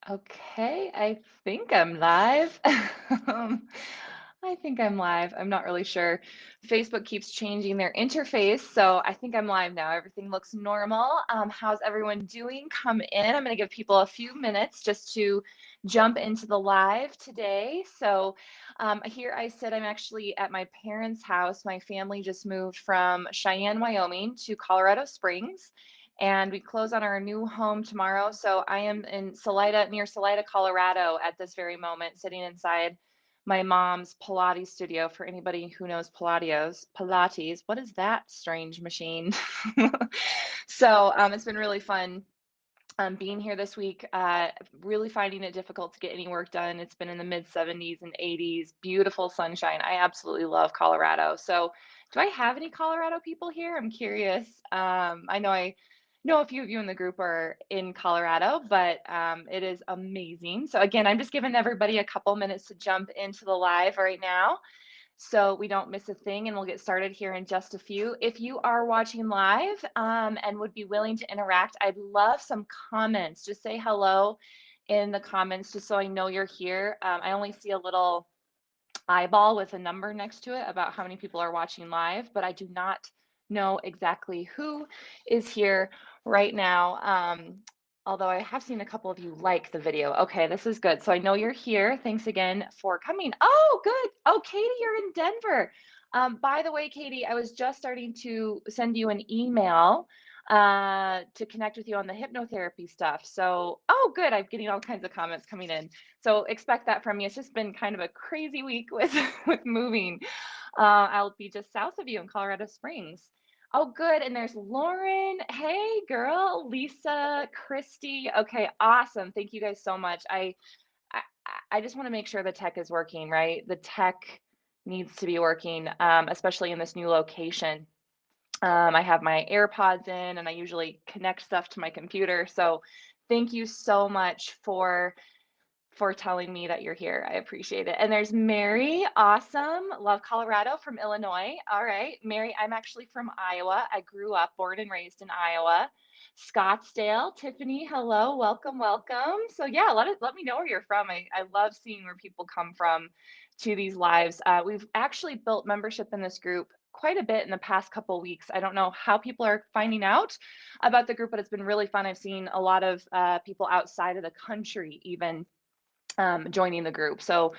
Okay, I think I'm live. Um, I think I'm live. I'm not really sure. Facebook keeps changing their interface, so I think I'm live now. Everything looks normal. How's everyone doing? Come in. I'm going to give people a few minutes just to jump into the live today. Here I sit. I'm actually at my parents' house. My family just moved from Cheyenne, Wyoming to Colorado Springs, and we close on our new home tomorrow. So I am in Salida, near Salida, Colorado at this very moment, sitting inside my mom's Pilates studio. For anybody who knows Pilates, what is that strange machine? It's been really fun being here this week. Really finding it difficult to get any work done. It's been in the mid 70s and 80s, beautiful sunshine. I absolutely love Colorado. So, do I have any Colorado people here? I'm curious. I know a few of you in the group are in Colorado, but it is amazing. So, again, I'm just giving everybody a couple minutes to jump into the live right now so we don't miss a thing, and we'll get started here in just a few. If you are watching live and would be willing to interact, I'd love some comments. Just say hello in the comments just so I know you're here. I only see a little eyeball with a number next to it about how many people are watching live, but I do not know exactly who is here right now. Although I have seen a couple of you like the video. Okay, this is good. So I know you're here. Thanks again for coming. Oh, good. Oh, Katie, you're in Denver. By the way, Katie, I was just starting to send you an email to connect with you on the hypnotherapy stuff. So, oh, good. I'm getting all kinds of comments coming in. So expect that from me. It's just been kind of a crazy week with with moving. I'll be just south of you in Colorado Springs. Oh, good. And there's Lauren. Hey, girl. Lisa, Christy. Okay, awesome. Thank you guys so much. I, I just want to make sure the tech is working, right? The tech needs to be working, especially in this new location. I have my AirPods in, and I usually connect stuff to my computer. So thank you so much for telling me that you're here. I appreciate it. And there's Mary. Awesome. Love Colorado from Illinois. All right. Mary, I'm actually from Iowa. I grew up, born and raised in Iowa. Scottsdale. Tiffany, hello. Welcome, welcome. So yeah, let me know where you're from. I love seeing where people come from to these lives. We've actually built membership in this group quite a bit in the past couple weeks. I don't know how people are finding out about the group, but it's been really fun. I've seen a lot of people outside of the country even joining the group. So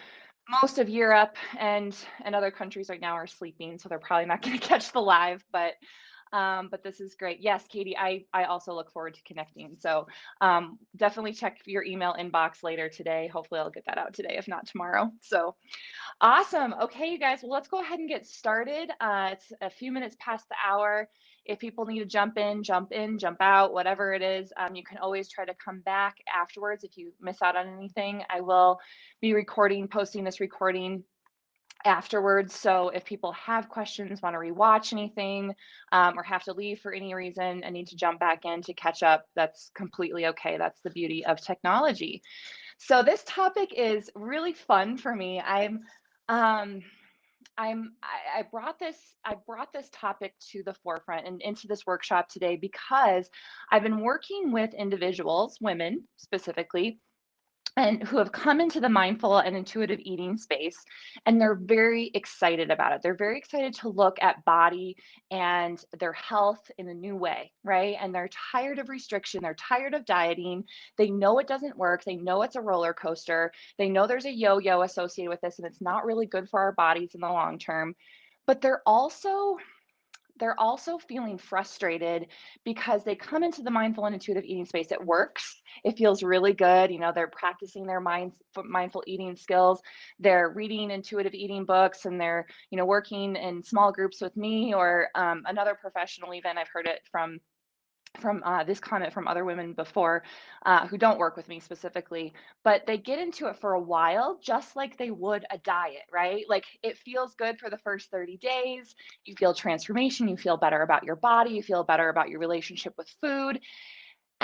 most of Europe and other countries right now are sleeping, so they're probably not going to catch the live. But this is great. Yes, Katie, I also look forward to connecting. So definitely check your email inbox later today. Hopefully, I'll get that out today, if not tomorrow. So awesome. Okay, you guys, well, let's go ahead and get started. It's a few minutes past the hour. If people need to jump in, jump out, whatever it is, you can always try to come back afterwards if you miss out on anything. I will be posting this recording afterwards. So if people have questions, want to rewatch anything, or have to leave for any reason and need to jump back in to catch up, that's completely okay. That's the beauty of technology. So this topic is really fun for me. Um, I brought this topic to the forefront and into this workshop today because I've been working with individuals, women specifically, and who have come into the mindful and intuitive eating space, and they're very excited about it. They're very excited to look at body and their health in a new way, right? And they're tired of restriction, they're tired of dieting. They know it doesn't work, they know it's a roller coaster, they know there's a yo-yo associated with this and it's not really good for our bodies in the long term. But they're also feeling frustrated because they come into the mindful and intuitive eating space. It works. It feels really good. They're practicing their mindful eating skills. They're reading intuitive eating books, and they're, working in small groups with me or another professional. Even I've heard it from this comment from other women before who don't work with me specifically, but they get into it for a while, just like they would a diet, right? Like it feels good for the first 30 days. You feel transformation. You feel better about your body. You feel better about your relationship with food.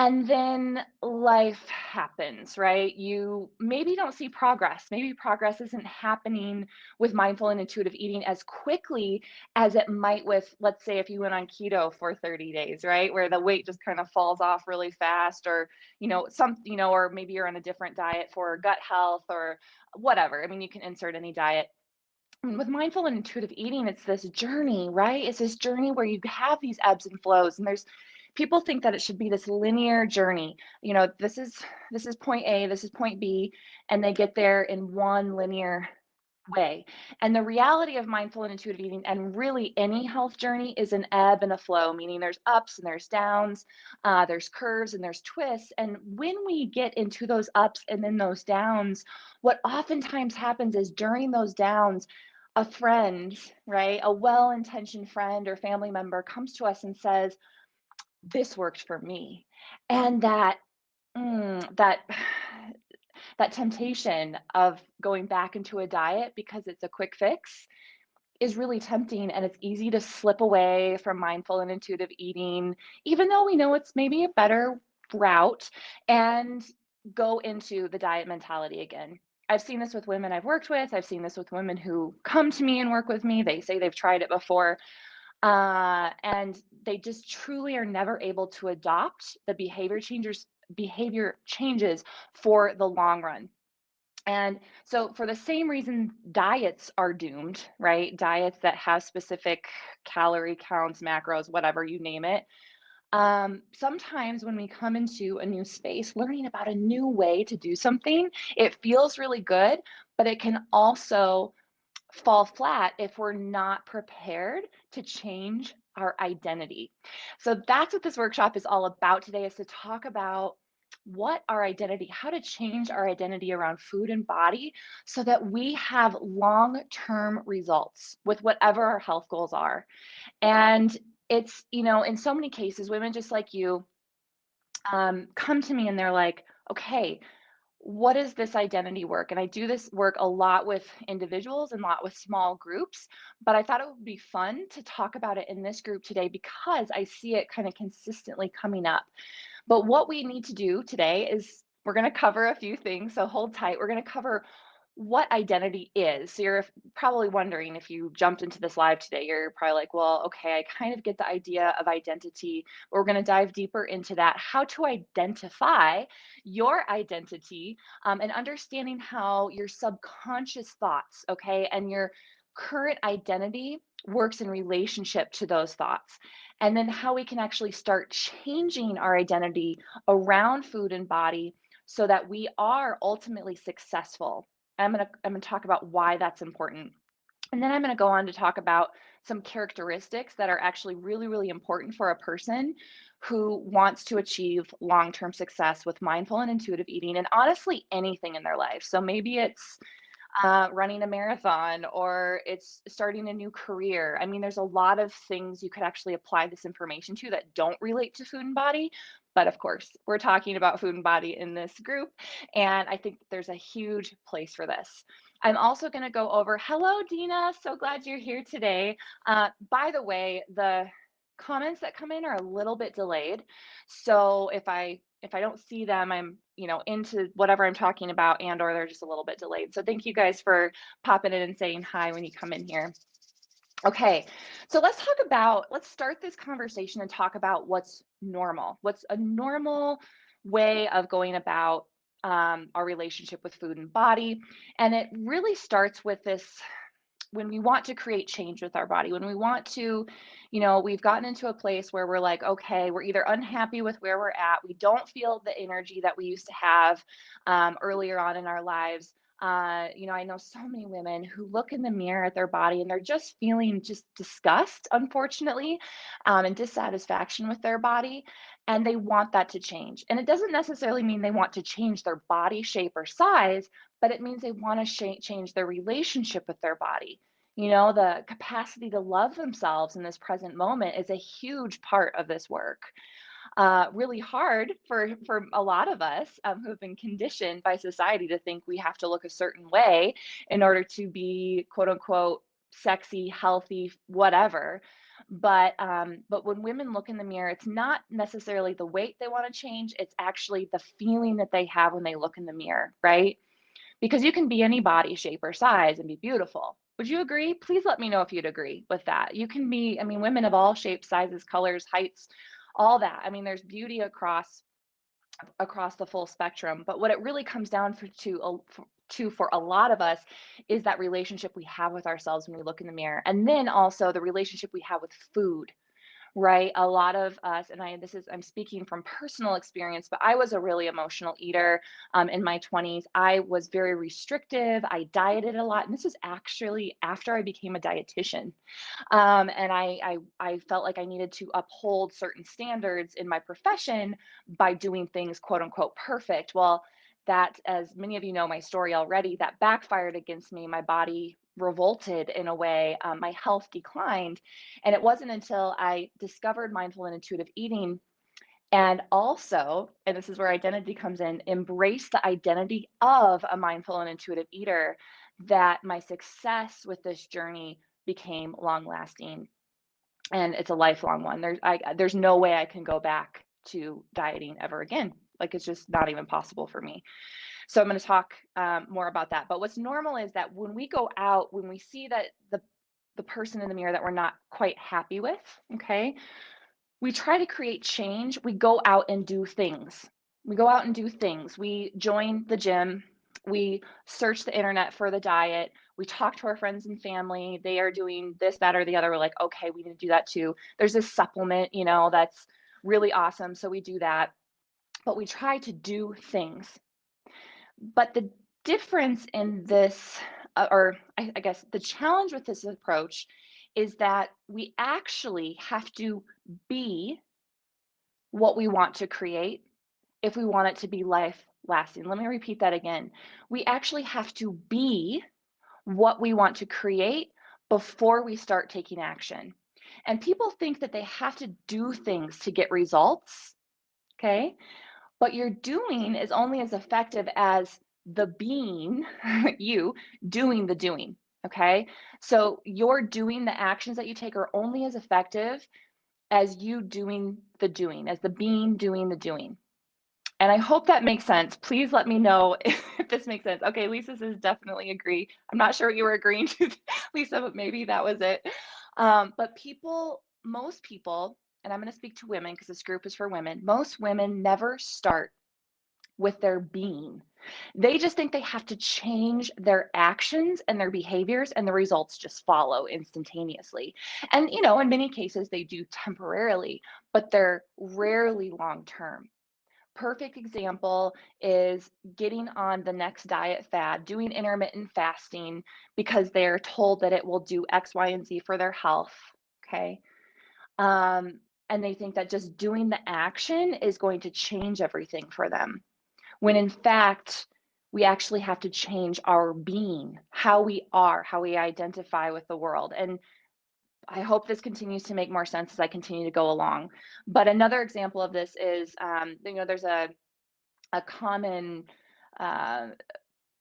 And then life happens, right? You maybe don't see progress. Maybe progress isn't happening with mindful and intuitive eating as quickly as it might with, let's say, if you went on keto for 30 days, right? Where the weight just kind of falls off really fast, or, or maybe you're on a different diet for gut health or whatever. I mean, you can insert any diet. And with mindful and intuitive eating, it's this journey, right? It's this journey where you have these ebbs and flows, and there's people think that it should be this linear journey. This is point A, this is point B, and they get there in one linear way. And the reality of mindful and intuitive eating, and really any health journey, is an ebb and a flow, meaning there's ups and there's downs, there's curves and there's twists. And when we get into those ups and then those downs, what oftentimes happens is during those downs, a friend, right, a well intentioned friend or family member comes to us and says, "This worked for me." And that that temptation of going back into a diet because it's a quick fix is really tempting, and it's easy to slip away from mindful and intuitive eating, even though we know it's maybe a better route, and go into the diet mentality again. I've seen this with women I've worked with. I've seen this with women who come to me and work with me. They say they've tried it before, and they just truly are never able to adopt the behavior changes for the long run. And so, for the same reason diets are doomed, right? Diets that have specific calorie counts, macros, whatever you name it. Sometimes when we come into a new space, learning about a new way to do something, it feels really good, but it can also fall flat if we're not prepared to change our identity. So that's what this workshop is all about today, is to talk about what our identity, how to change our identity around food and body so that we have long-term results with whatever our health goals are. And it's, in so many cases, women just like you come to me and they're like, okay, what is this identity work? And I do this work a lot with individuals and a lot with small groups, but I thought it would be fun to talk about it in this group today because I see it kind of consistently coming up. But what we need to do today is we're going to cover a few things. So hold tight. We're going to cover what identity is. So you're probably wondering, if you jumped into this live today, you're probably like, well, okay, I kind of get the idea of identity, but we're going to dive deeper into that, how to identify your identity, and understanding how your subconscious thoughts, okay, and your current identity works in relationship to those thoughts. And then how we can actually start changing our identity around food and body so that we are ultimately successful. I'm going to talk about why that's important. And then I'm going to go on to talk about some characteristics that are actually really, really important for a person who wants to achieve long-term success with mindful and intuitive eating, and honestly anything in their life. So maybe it's running a marathon, or it's starting a new career. I mean, there's a lot of things you could actually apply this information to that don't relate to food and body. But of course, we're talking about food and body in this group. And I think there's a huge place for this. I'm also going to go over, hello, Dina. So glad you're here today. By the way, the comments that come in are a little bit delayed. So if I don't see them, I'm, into whatever I'm talking about, and or they're just a little bit delayed. So thank you guys for popping in and saying hi when you come in here. Okay, so let's start this conversation and talk about what's normal. What's a normal way of going about our relationship with food and body? And it really starts with this: when we want to create change with our body, when we want to, we've gotten into a place where we're like, okay, we're either unhappy with where we're at, we don't feel the energy that we used to have earlier on in our lives. I know so many women who look in the mirror at their body and they're just feeling just disgust, unfortunately, and dissatisfaction with their body. And they want that to change. And it doesn't necessarily mean they want to change their body shape or size, but it means they want to change their relationship with their body. The capacity to love themselves in this present moment is a huge part of this work. Really hard for a lot of us who have been conditioned by society to think we have to look a certain way in order to be quote unquote sexy, healthy, whatever. But when women look in the mirror, it's not necessarily the weight they want to change, it's actually the feeling that they have when they look in the mirror, right? Because you can be any body shape or size and be beautiful. Would you agree? Please let me know if you'd agree with that. You can be, I mean, women of all shapes, sizes, colors, heights, all that. I mean, there's beauty across the full spectrum. But what it really comes down to for a lot of us is that relationship we have with ourselves when we look in the mirror, and then also the relationship we have with food. Right? A lot of us, and I'm speaking from personal experience, but I was a really emotional eater in my 20s. I was very restrictive. I dieted a lot. And this was actually after I became a dietitian. And I felt like I needed to uphold certain standards in my profession by doing things quote unquote perfect. Well, that, as many of you know my story already, that backfired against me. My body revolted in a way. My health declined. And it wasn't until I discovered mindful and intuitive eating, and also, and this is where identity comes in, embrace the identity of a mindful and intuitive eater, that my success with this journey became long lasting. And it's a lifelong one. There's no way I can go back to dieting ever again. Like, it's just not even possible for me. So I'm going to talk more about that. But what's normal is that when we go out, when we see that the person in the mirror that we're not quite happy with, okay, we try to create change. We go out and do things. We go out and do things. We join the gym. We search the internet for the diet. We talk to our friends and family. They are doing this, that, or the other. We're like, okay, we need to do that too. There's this supplement, that's really awesome. So we do that. But we try to do things. But the difference in this, or I guess the challenge with this approach, is that we actually have to be what we want to create if we want it to be life lasting. Let me repeat that again. We actually have to be what we want to create before we start taking action. And people think that they have to do things to get results, okay? But your doing is only as effective as the being, you doing the doing, okay? So your doing, the actions that you take are only as effective as you doing the doing, as the being doing the doing. And I hope that makes sense. Please let me know if this makes sense. Okay, Lisa says definitely agree. I'm not sure what you were agreeing to, Lisa, but maybe that was it. But most people, and I'm going to speak to women because this group is for women, most women never start with their being. They just think they have to change their actions and their behaviors, and the results just follow instantaneously. And, in many cases, they do temporarily, but they're rarely long term. Perfect example is getting on the next diet fad, doing intermittent fasting because they're told that it will do X, Y, and Z for their health. Okay. And they think that just doing the action is going to change everything for them, when in fact, we actually have to change our being, how we are, how we identify with the world. And I hope this continues to make more sense as I continue to go along. But another example of this is, there's a common uh,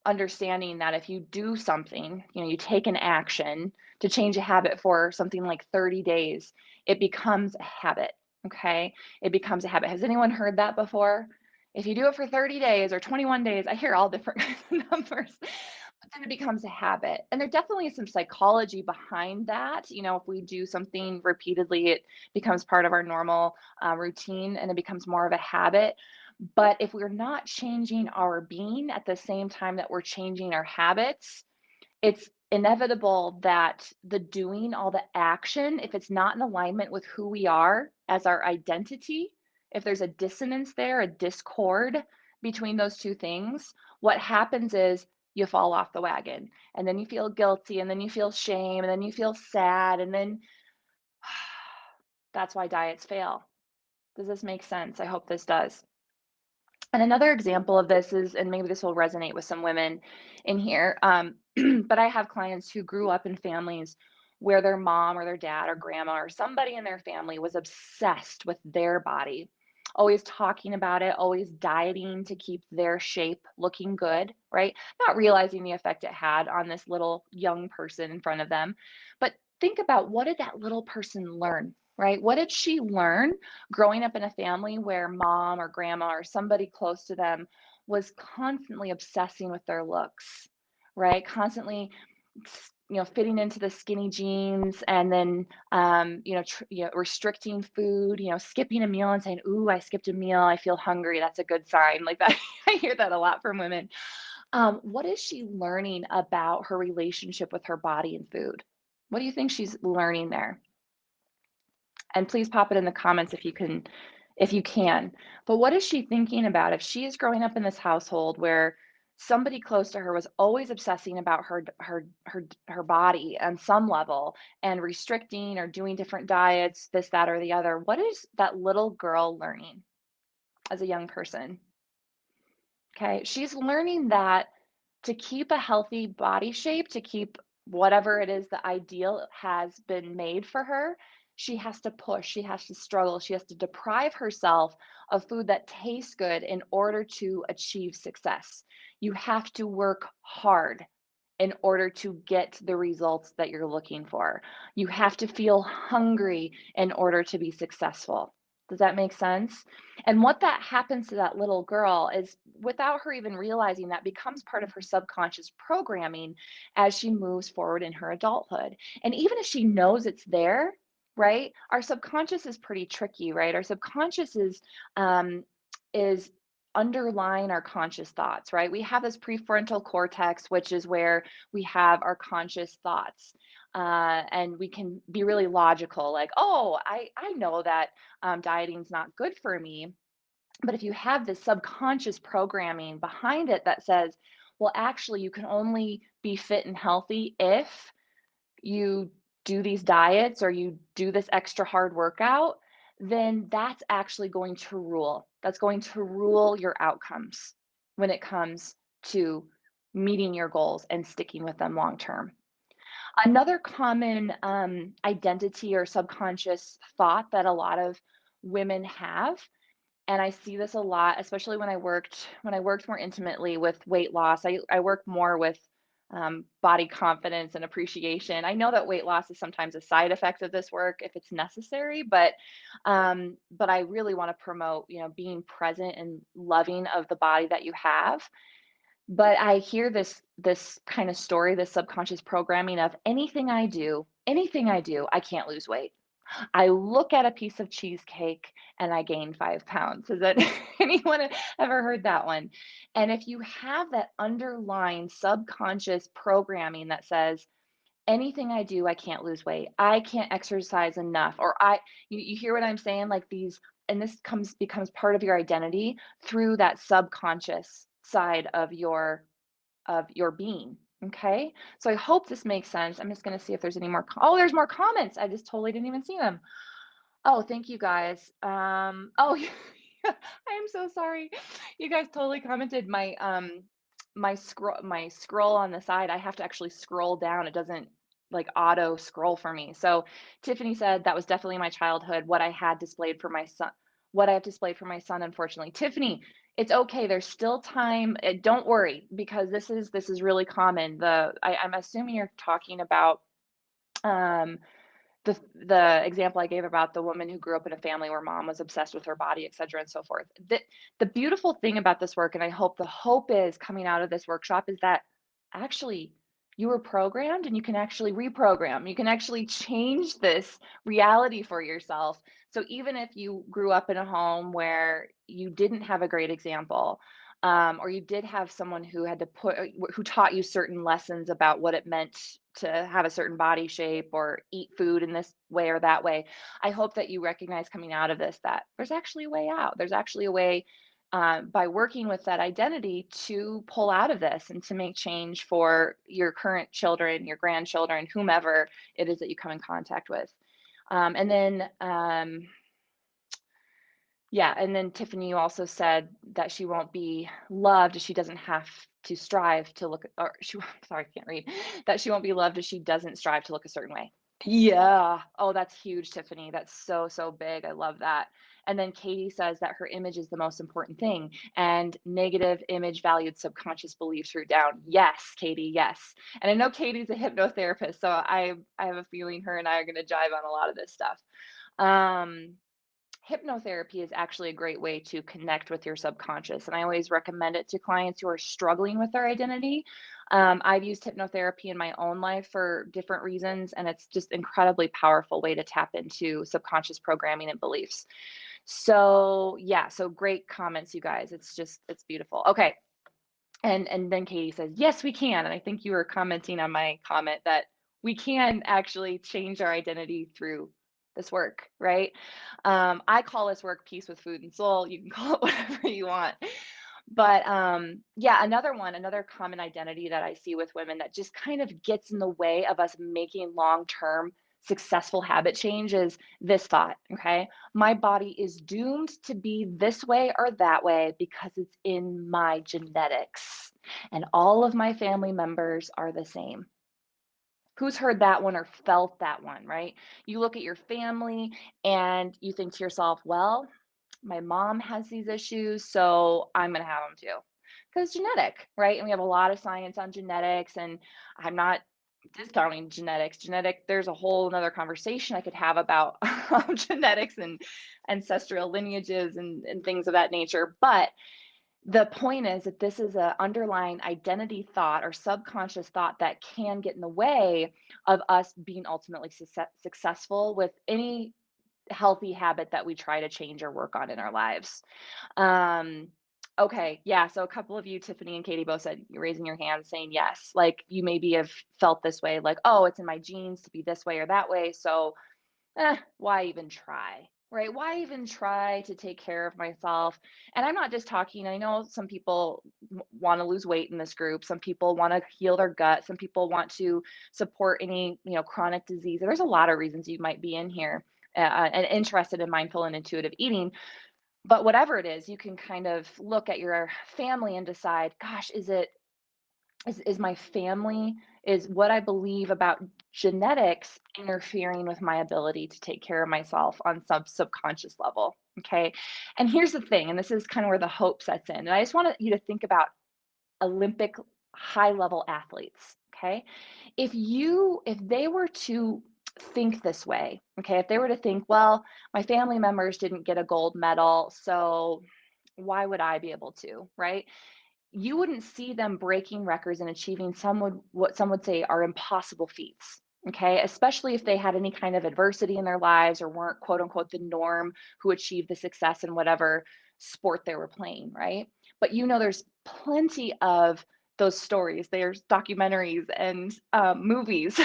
understanding that if you do something, you take an action to change a habit for something like 30 days, it becomes a habit. Okay. It becomes a habit. Has anyone heard that before? If you do it for 30 days or 21 days, I hear all different numbers, but then it becomes a habit. And there definitely is some psychology behind that. If we do something repeatedly, it becomes part of our normal routine and it becomes more of a habit. But if we're not changing our being at the same time that we're changing our habits, it's inevitable that the doing, all the action, if it's not in alignment with who we are as our identity, if there's a dissonance there, a discord between those two things, what happens is you fall off the wagon, and then you feel guilty, and then you feel shame, and then you feel sad, and then that's why diets fail. Does this make sense? I hope this does. And another example of this is, and maybe this will resonate with some women in here, but I have clients who grew up in families where their mom or their dad or grandma or somebody in their family was obsessed with their body, always talking about it, always dieting to keep their shape looking good, right? Not realizing the effect it had on this little young person in front of them. But think about, what did that little person learn, right? What did she learn growing up in a family where mom or grandma or somebody close to them was constantly obsessing with their looks, right? Constantly, fitting into the skinny jeans, and then, restricting food, skipping a meal and saying, "Ooh, I skipped a meal. I feel hungry. That's a good sign." Like that. I hear that a lot from women. What is she learning about her relationship with her body and food? What do you think she's learning there? And please pop it in the comments if you can. But what is she thinking about if she is growing up in this household where somebody close to her was always obsessing about her body on some level and restricting or doing different diets, this, that, or the other? What is that little girl learning as a young person? Okay, she's learning that to keep a healthy body shape, to keep whatever it is the ideal has been made for her, she has to push, she has to struggle, she has to deprive herself of food that tastes good in order to achieve success. You have to work hard in order to get the results that you're looking for. You have to feel hungry in order to be successful. Does that make sense? And what that happens to that little girl is, without her even realizing, that becomes part of her subconscious programming as she moves forward in her adulthood. And even if she knows it's there, right? Our subconscious is pretty tricky, right? Our subconscious is underlying our conscious thoughts, right? We have this prefrontal cortex, which is where we have our conscious thoughts. And we can be really logical, like, oh, I know that dieting is not good for me. But if you have this subconscious programming behind it that says, well, actually, you can only be fit and healthy if you do these diets or you do this extra hard workout, then that's actually going to rule. That's going to rule your outcomes when it comes to meeting your goals and sticking with them long term. Another common identity or subconscious thought that a lot of women have, and I see this a lot, especially when I worked more intimately with weight loss. I work more with body confidence and appreciation. I know that weight loss is sometimes a side effect of this work if it's necessary, but I really want to promote, being present and loving of the body that you have. But I hear this kind of story, this subconscious programming of, anything I do, I can't lose weight. I look at a piece of cheesecake and I gain 5 pounds. Has that anyone ever heard that one? And if you have that underlying subconscious programming that says, anything I do, I can't lose weight, I can't exercise enough, or you hear what I'm saying? Like these, and this becomes part of your identity through that subconscious side of your being. Okay. So I hope this makes sense. I'm just going to see if there's any more. Oh, there's more comments. I just totally didn't even see them. Oh, thank you guys. Oh, I am so sorry. You guys totally commented my scroll on the side. I have to actually scroll down. It doesn't like auto scroll for me. So Tiffany said that was definitely my childhood, what I have displayed for my son, unfortunately. Tiffany, it's okay. There's still time. Don't worry, because this is really common. I'm assuming you're talking about um the example I gave about the woman who grew up in a family where mom was obsessed with her body, et cetera, and so forth. The beautiful thing about this work, and I hope the hope is coming out of this workshop, is that actually you were programmed and you can actually reprogram. You can actually change this reality for yourself. So even if you grew up in a home where you didn't have a great example, or you did have someone who taught you certain lessons about what it meant to have a certain body shape or eat food in this way or that way. I hope that you recognize coming out of this that there's actually a way out. There's actually a way, by working with that identity, to pull out of this and to make change for your current children, your grandchildren, whomever it is that you come in contact with. And then yeah, and then Tiffany, you also said that she won't be loved if she doesn't have to strive to look, or she, sorry, I can't read, that she won't be loved if she doesn't strive to look a certain way. Yeah. Oh, that's huge, Tiffany. That's so, so big. I love that. And then Katie says that her image is the most important thing, and negative image valued subconscious beliefs root down. Yes, Katie, yes. And I know Katie's a hypnotherapist, so I have a feeling her and I are going to jive on a lot of this stuff. Um, Hypnotherapy is actually a great way to connect with your subconscious, and I always recommend it to clients who are struggling with their identity. I've used hypnotherapy in my own life for different reasons, and it's just incredibly powerful way to tap into subconscious programming and beliefs. So yeah, so great comments, you guys. It's beautiful. Okay, and then Katie says, "Yes, we can." And I think you were commenting on my comment that we can actually change our identity through this work, right? I call this work peace with food and soul. You can call it whatever you want. But yeah, another common identity that I see with women that just kind of gets in the way of us making long-term successful habit change is this thought, okay? My body is doomed to be this way or that way because it's in my genetics. And all of my family members are the same. Who's heard that one or felt that one, right? You look at your family and you think to yourself, well, my mom has these issues, so I'm going to have them too. Because genetic, right? And we have a lot of science on genetics, and I'm not discounting genetics. There's a whole another conversation I could have about genetics and ancestral lineages and things of that nature. But the point is that this is an underlying identity thought or subconscious thought that can get in the way of us being ultimately successful with any healthy habit that we try to change or work on in our lives. Um, okay, yeah. So a couple of you, Tiffany and Katie, both said you're raising your hand saying yes. Like you maybe have felt this way, like, oh, it's in my genes to be this way or that way. So why even try? Right? Why even try to take care of myself? And I'm not just talking, I know some people want to lose weight in this group. Some people want to heal their gut. Some people want to support any, chronic disease. There's a lot of reasons you might be in here and interested in mindful and intuitive eating. But whatever it is, you can kind of look at your family and decide, gosh, is my family, is what I believe about genetics interfering with my ability to take care of myself on some subconscious level? Okay. And here's the thing, and this is kind of where the hope sets in. And I just want you to think about Olympic high level athletes. Okay. If they were to think this way, okay, if they were to think, well, my family members didn't get a gold medal, so why would I be able to, right? You wouldn't see them breaking records and achieving what some would say are impossible feats. Okay, especially if they had any kind of adversity in their lives or weren't quote unquote the norm who achieved the success in whatever sport they were playing, right? But there's plenty of those stories. There's documentaries and movies,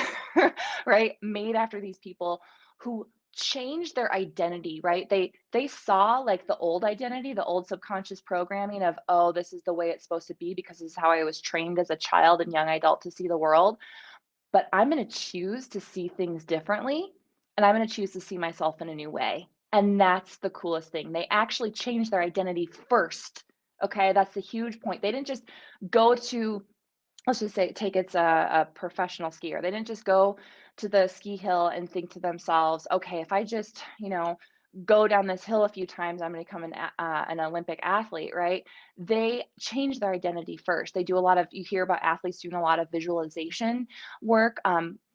right, made after these people who change their identity, right? They saw like the old identity, the old subconscious programming of, oh, this is the way it's supposed to be because this is how I was trained as a child and young adult to see the world. But I'm going to choose to see things differently, and I'm going to choose to see myself in a new way. And that's the coolest thing. They actually changed their identity first. Okay, that's the huge point. They didn't just go to, let's just say, take it's a professional skier. They didn't just go to the ski hill and think to themselves, okay, if I just, go down this hill a few times, I'm going to become an Olympic athlete, right? They change their identity first. They do a lot of, you hear about athletes doing a lot of visualization work,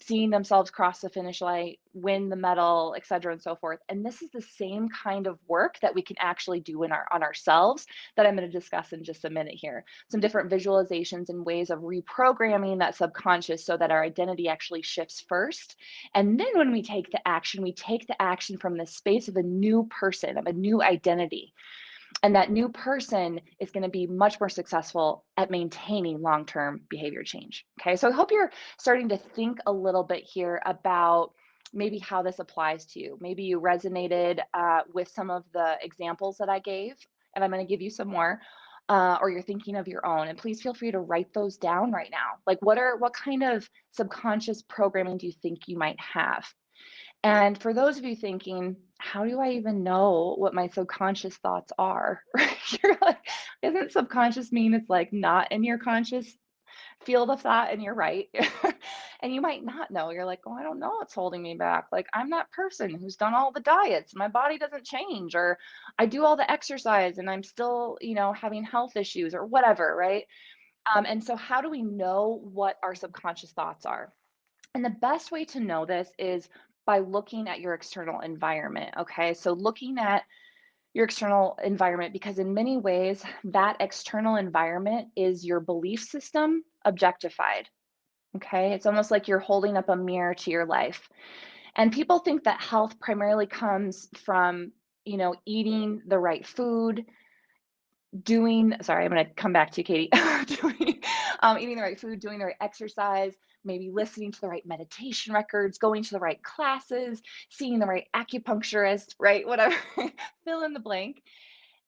seeing themselves cross the finish line, win the medal, et cetera, and so forth. And this is the same kind of work that we can actually do on ourselves that I'm going to discuss in just a minute here. Some different visualizations and ways of reprogramming that subconscious so that our identity actually shifts first. And then when we take the action from the space of a new person, of a new identity. And that new person is going to be much more successful at maintaining long term behavior change. Okay, so I hope you're starting to think a little bit here about maybe how this applies to you. Maybe you resonated with some of the examples that I gave, and I'm going to give you some more. Or you're thinking of your own, and please feel free to write those down right now. Like, what kind of subconscious programming do you think you might have? And for those of you thinking, how do I even know what my subconscious thoughts are? You're like, isn't subconscious mean it's like not in your conscious field of thought? And you're right. And you might not know. You're like, oh, I don't know what's holding me back. Like, I'm that person who's done all the diets. My body doesn't change, or I do all the exercise and I'm still, having health issues or whatever, right? And so, how do we know what our subconscious thoughts are? And the best way to know this is by looking at your external environment. Okay. So, looking at your external environment, because in many ways, that external environment is your belief system objectified. Okay. It's almost like you're holding up a mirror to your life. And people think that health primarily comes from, eating the right food, sorry, I'm going to come back to you, Katie, eating the right food, doing the right exercise, maybe listening to the right meditation records, going to the right classes, seeing the right acupuncturist, right? Whatever, fill in the blank.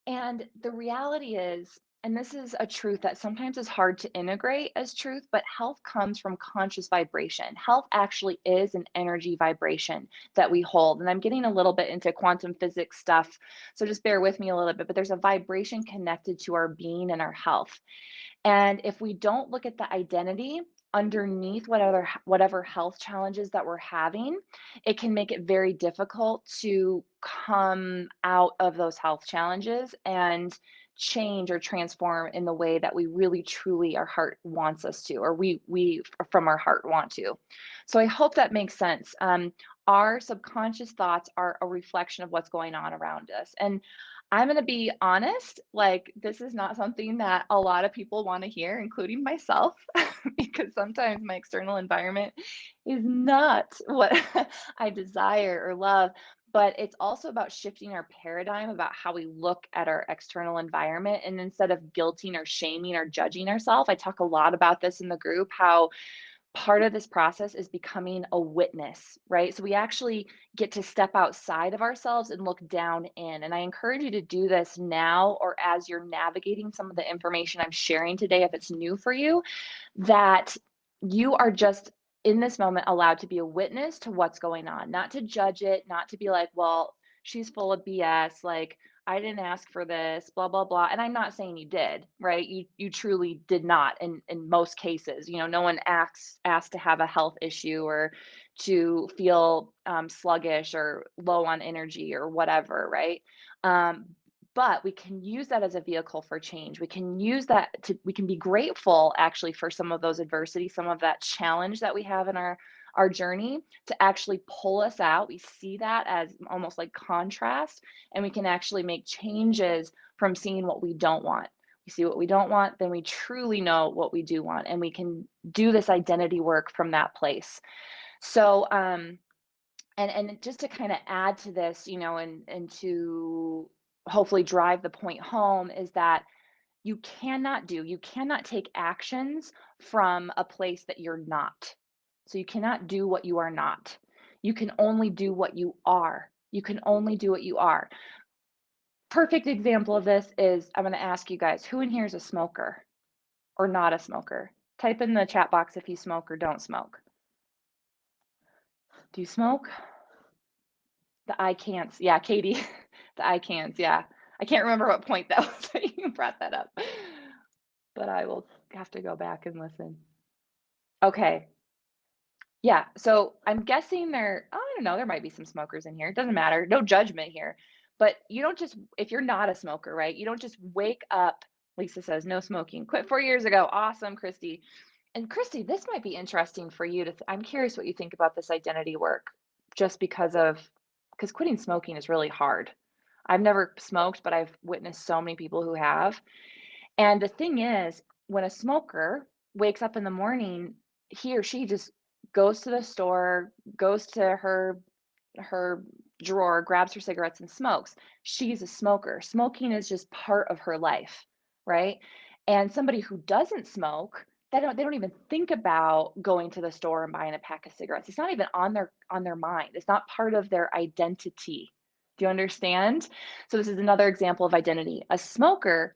And the reality is, and this is a truth that sometimes is hard to integrate as truth, but health comes from conscious vibration. Health actually is an energy vibration that we hold. And I'm getting a little bit into quantum physics stuff, so just bear with me a little bit, but there's a vibration connected to our being and our health. And if we don't look at the identity underneath whatever health challenges that we're having, it can make it very difficult to come out of those health challenges and change or transform in the way that we really truly our heart wants us to, or we from our heart want to. So I hope that makes sense. Our subconscious thoughts are a reflection of what's going on around us. And I'm going to be honest, like, this is not something that a lot of people want to hear, including myself, because sometimes my external environment is not what I desire or love. But it's also about shifting our paradigm about how we look at our external environment. And instead of guilting or shaming or judging ourselves, I talk a lot about this in the group, how part of this process is becoming a witness, right? So we actually get to step outside of ourselves and look down in. And I encourage you to do this now, or as you're navigating some of the information I'm sharing today, if it's new for you, that you are just in this moment allowed to be a witness to what's going on, not to judge it, not to be like, well, she's full of BS, like, I didn't ask for this, blah blah blah. And I'm not saying you did, right? You truly did not in most cases. No one asked to have a health issue or to feel sluggish or low on energy or whatever, right? um, but we can use that as a vehicle for change. We can be grateful actually for some of those adversity, some of that challenge that we have in our journey, to actually pull us out. We see that as almost like contrast, and we can actually make changes from seeing what we don't want. We see what we don't want, then we truly know what we do want, and we can do this identity work from that place. So, and just to kind of add to this, and to hopefully drive the point home, is that you cannot take actions from a place that you're not. So you cannot do what you are not. You can only do what you are. You can only do what you are. Perfect example of this is, I'm going to ask you guys, who in here is a smoker or not a smoker? Type in the chat box if you smoke or don't smoke. Do you smoke? The I can'ts. Yeah, Katie, the I can'ts. Yeah. I can't remember what point that was that you brought that up, but I will have to go back and listen. Okay. Yeah. So I'm guessing I don't know, there might be some smokers in here. It doesn't matter. No judgment here. But you don't just, if you're not a smoker, right? You don't just wake up. Lisa says, no smoking. Quit 4 years ago. Awesome, Christy. And Christy, this might be interesting for you I'm curious what you think about this identity work, just because quitting smoking is really hard. I've never smoked, but I've witnessed so many people who have. And the thing is, when a smoker wakes up in the morning, he or she just goes to the store, goes to her drawer, grabs her cigarettes and smokes. She's a smoker. Smoking is just part of her life, right? And somebody who doesn't smoke, they don't even think about going to the store and buying a pack of cigarettes. It's not even on their mind. It's not part of their identity. Do you understand? So this is another example of identity. A smoker,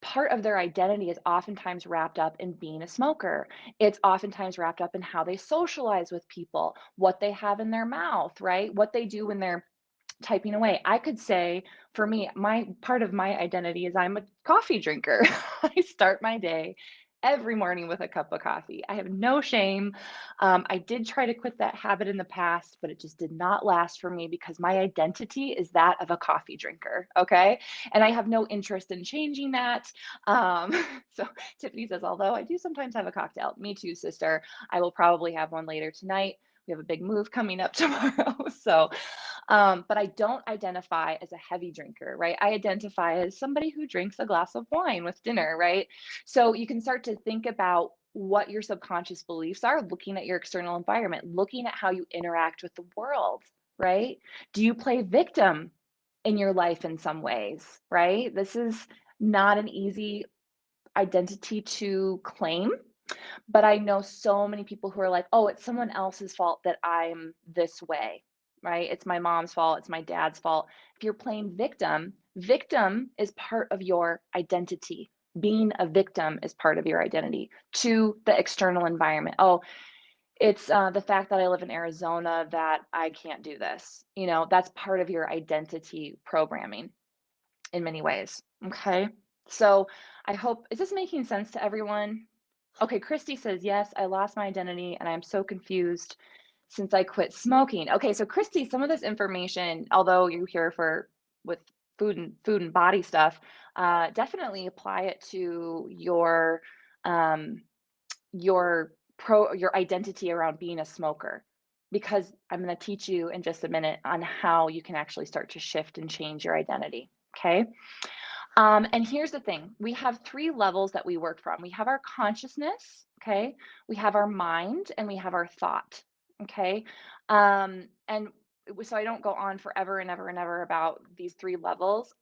part of their identity is oftentimes wrapped up in being a smoker. It's oftentimes wrapped up in how they socialize with people, what they have in their mouth, right? What they do when they're typing away. I could say, for me, my part of my identity is I'm a coffee drinker. I start my day every morning with a cup of coffee. I have no shame. I did try to quit that habit in the past, but it just did not last for me because my identity is that of a coffee drinker. Okay. And I have no interest in changing that. Um, so Tiffany says, although I do sometimes have a cocktail. Me too, sister. I will probably have one later tonight. We have a big move coming up tomorrow. So but I don't identify as a heavy drinker, right? I identify as somebody who drinks a glass of wine with dinner, right? So you can start to think about what your subconscious beliefs are, looking at your external environment, looking at how you interact with the world, right? Do you play victim in your life in some ways, right? This is not an easy identity to claim, but I know so many people who are like, oh, it's someone else's fault that I'm this way, right? It's my mom's fault. It's my dad's fault. If you're playing victim, victim is part of your identity. Being a victim is part of your identity to the external environment. Oh, it's the fact that I live in Arizona that I can't do this. That's part of your identity programming in many ways. Okay. So I hope, is this making sense to everyone? Okay, Christy says, yes, I lost my identity and I'm so confused since I quit smoking. Okay, so Christy, some of this information, although you're here for with food and body stuff, definitely apply it to um, your identity around being a smoker, because I'm going to teach you in just a minute on how you can actually start to shift and change your identity. Okay. And here's the thing, we have three levels that we work from. We have our consciousness, okay? We have our mind, and we have our thought, okay? And so I don't go on forever and ever and ever about these three levels.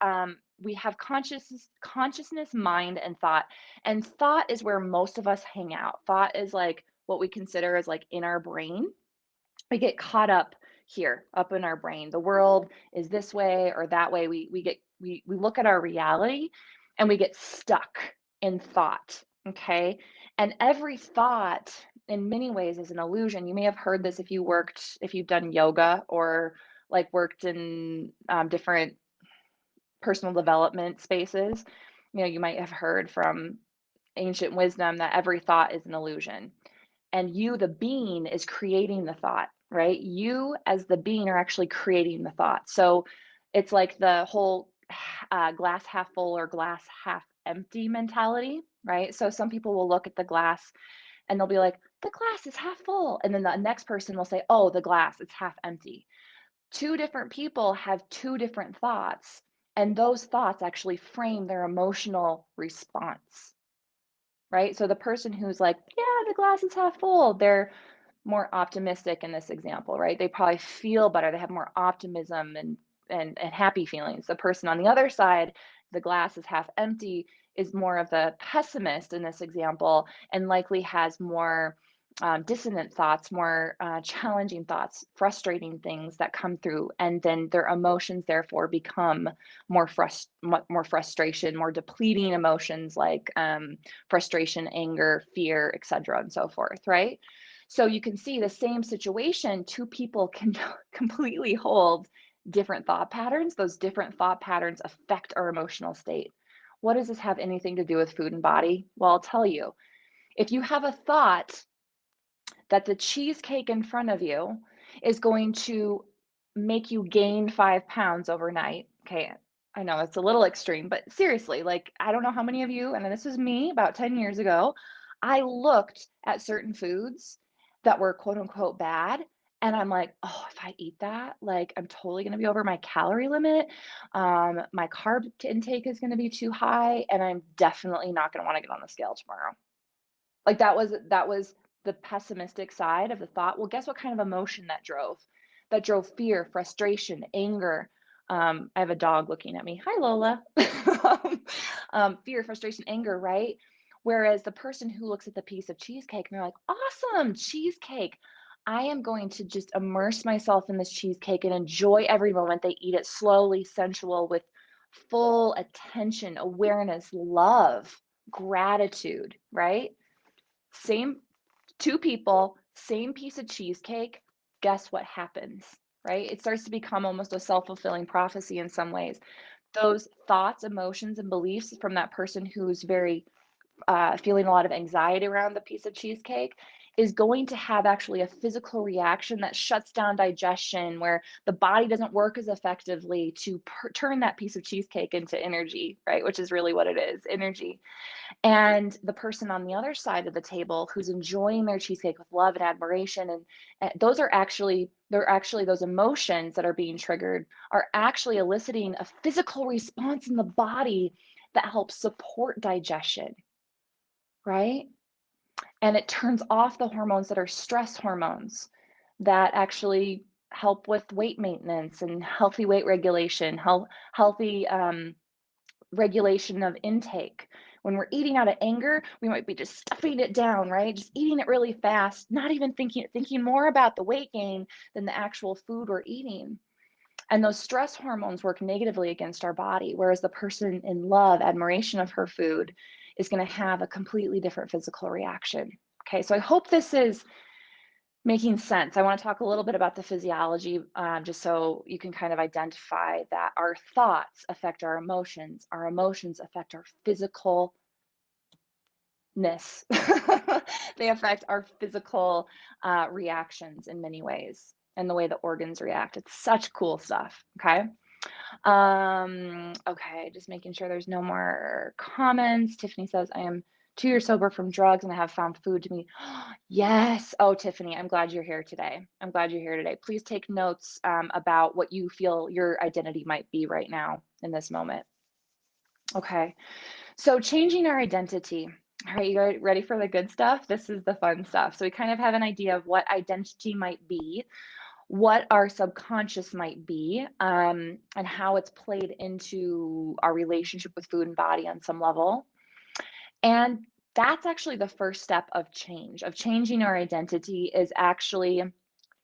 We have consciousness, mind, and thought. And thought is where most of us hang out. Thought is like what we consider as like in our brain. We get caught up here, up in our brain. The world is this way or that way. We look at our reality and we get stuck in thought. Okay. And every thought in many ways is an illusion. You may have heard this if you've done yoga or like worked in different personal development spaces. You might have heard from ancient wisdom that every thought is an illusion, and you, the being, is creating the thought, right? You as the being are actually creating the thought. So it's like the whole glass half full or glass half empty mentality, right? So some people will look at the glass and they'll be like, the glass is half full, and then the next person will say, oh, the glass is half empty. Two different people have two different thoughts, and those thoughts actually frame their emotional response, right? So the person who's like, yeah, the glass is half full, they're more optimistic in this example, right? They probably feel better. They have more optimism and happy feelings. The person on the other side, the glass is half empty, is more of the pessimist in this example, and likely has more dissonant thoughts, more challenging thoughts, frustrating things that come through, and then their emotions therefore become more frustration, more depleting emotions like frustration, anger, fear, etc., and so forth, right? So you can see the same situation, two people can completely hold different thought patterns. Those different thought patterns affect our emotional state. What does this have anything to do with food and body? Well, I'll tell you. If you have a thought that the cheesecake in front of you is going to make you gain 5 pounds overnight. Okay, I know it's a little extreme, but seriously, like, I don't know how many of you, and this was me about 10 years ago, I looked at certain foods that were quote unquote bad. And I'm like, oh, if I eat that, like, I'm totally going to be over my calorie limit. My carb intake is going to be too high, and I'm definitely not going to want to get on the scale tomorrow. Like that was the pessimistic side of the thought. Well, guess what kind of emotion that drove? That drove fear, frustration, anger. I have a dog looking at me. Hi, Lola. Fear, frustration, anger, right? Whereas the person who looks at the piece of cheesecake and they're like, awesome, cheesecake. I am going to just immerse myself in this cheesecake and enjoy every moment. They eat it slowly, sensual, with full attention, awareness, love, gratitude, right? Same two people, same piece of cheesecake. Guess what happens, right? It starts to become almost a self-fulfilling prophecy in some ways. Those thoughts, emotions, and beliefs from that person who's very feeling a lot of anxiety around the piece of cheesecake is going to have actually a physical reaction that shuts down digestion, where the body doesn't work as effectively to turn that piece of cheesecake into energy, right? Which is really what it is, energy. And the person on the other side of the table who's enjoying their cheesecake with love and admiration, and those are actually, they're actually, those emotions that are being triggered are actually eliciting a physical response in the body that helps support digestion, right? And it turns off the hormones that are stress hormones that actually help with weight maintenance and healthy weight regulation, healthy regulation of intake. When we're eating out of anger, we might be just stuffing it down, right? Just eating it really fast, not even thinking more about the weight gain than the actual food we're eating. And those stress hormones work negatively against our body, whereas the person in love, admiration of her food is going to have a completely different physical reaction. Okay, so I hope this is making sense. I want to talk a little bit about the physiology, just so you can kind of identify that our thoughts affect our emotions affect our physicalness. They affect our physical reactions in many ways, and the way the organs react. It's such cool stuff. Okay. Okay, just making sure there's no more comments. Tiffany says, I am 2 years sober from drugs and I have found food to me. Yes. Oh, Tiffany, I'm glad you're here today. I'm glad you're here today. Please take notes about what you feel your identity might be right now in this moment. Okay. So changing our identity. All right, you guys ready for the good stuff? This is the fun stuff. So we kind of have an idea of what identity might be, what our subconscious might be, and how it's played into our relationship with food and body on some level. And that's actually the first step of change, of changing our identity, is actually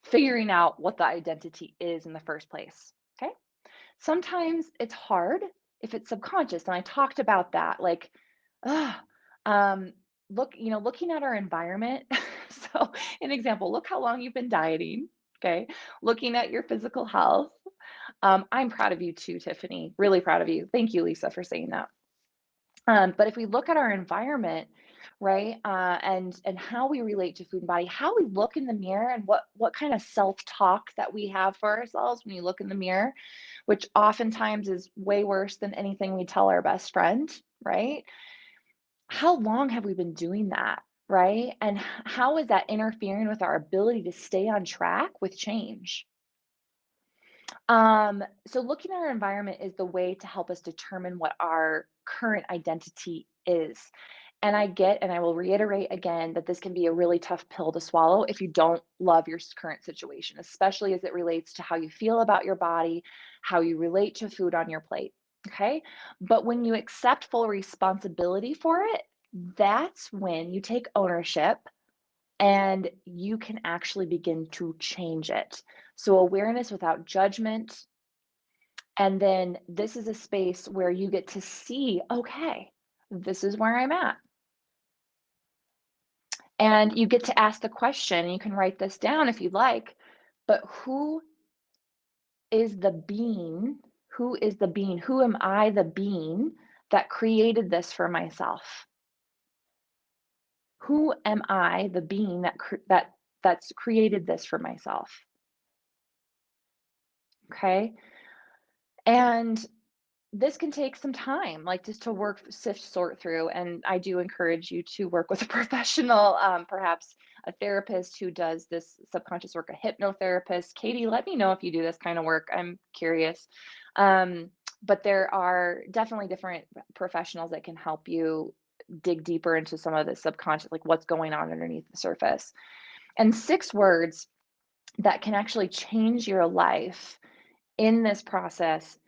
figuring out what the identity is in the first place. Okay. Sometimes it's hard if it's subconscious. And I talked about that, like, uh, looking at our environment. So, an example, look how long you've been dieting. Okay. Looking at your physical health. I'm proud of you too, Tiffany. Really proud of you. Thank you, Lisa, for saying that. But if we look at our environment, right, and how we relate to food and body, how we look in the mirror, and what kind of self-talk that we have for ourselves when you look in the mirror, which oftentimes is way worse than anything we tell our best friend, right? How long have we been doing that, right? And how is that interfering with our ability to stay on track with change? So looking at our environment is the way to help us determine what our current identity is. And I will reiterate again that this can be a really tough pill to swallow if you don't love your current situation, especially as it relates to how you feel about your body, how you relate to food on your plate. Okay. But when you accept full responsibility for it, that's when you take ownership and you can actually begin to change it. So, awareness without judgment. And then this is a space where you get to see, okay, this is where I'm at. And you get to ask the question, and you can write this down if you'd like, but who is the being? Who is the being? Who am I, the being that created this for myself? Who am I, the being that's created this for myself? Okay. And this can take some time, like, just to sort through. And I do encourage you to work with a professional, perhaps a therapist who does this subconscious work, a hypnotherapist. Katie, let me know if you do this kind of work. I'm curious. But there are definitely different professionals that can help you dig deeper into some of the subconscious, like what's going on underneath the surface. And 6 words that can actually change your life in this process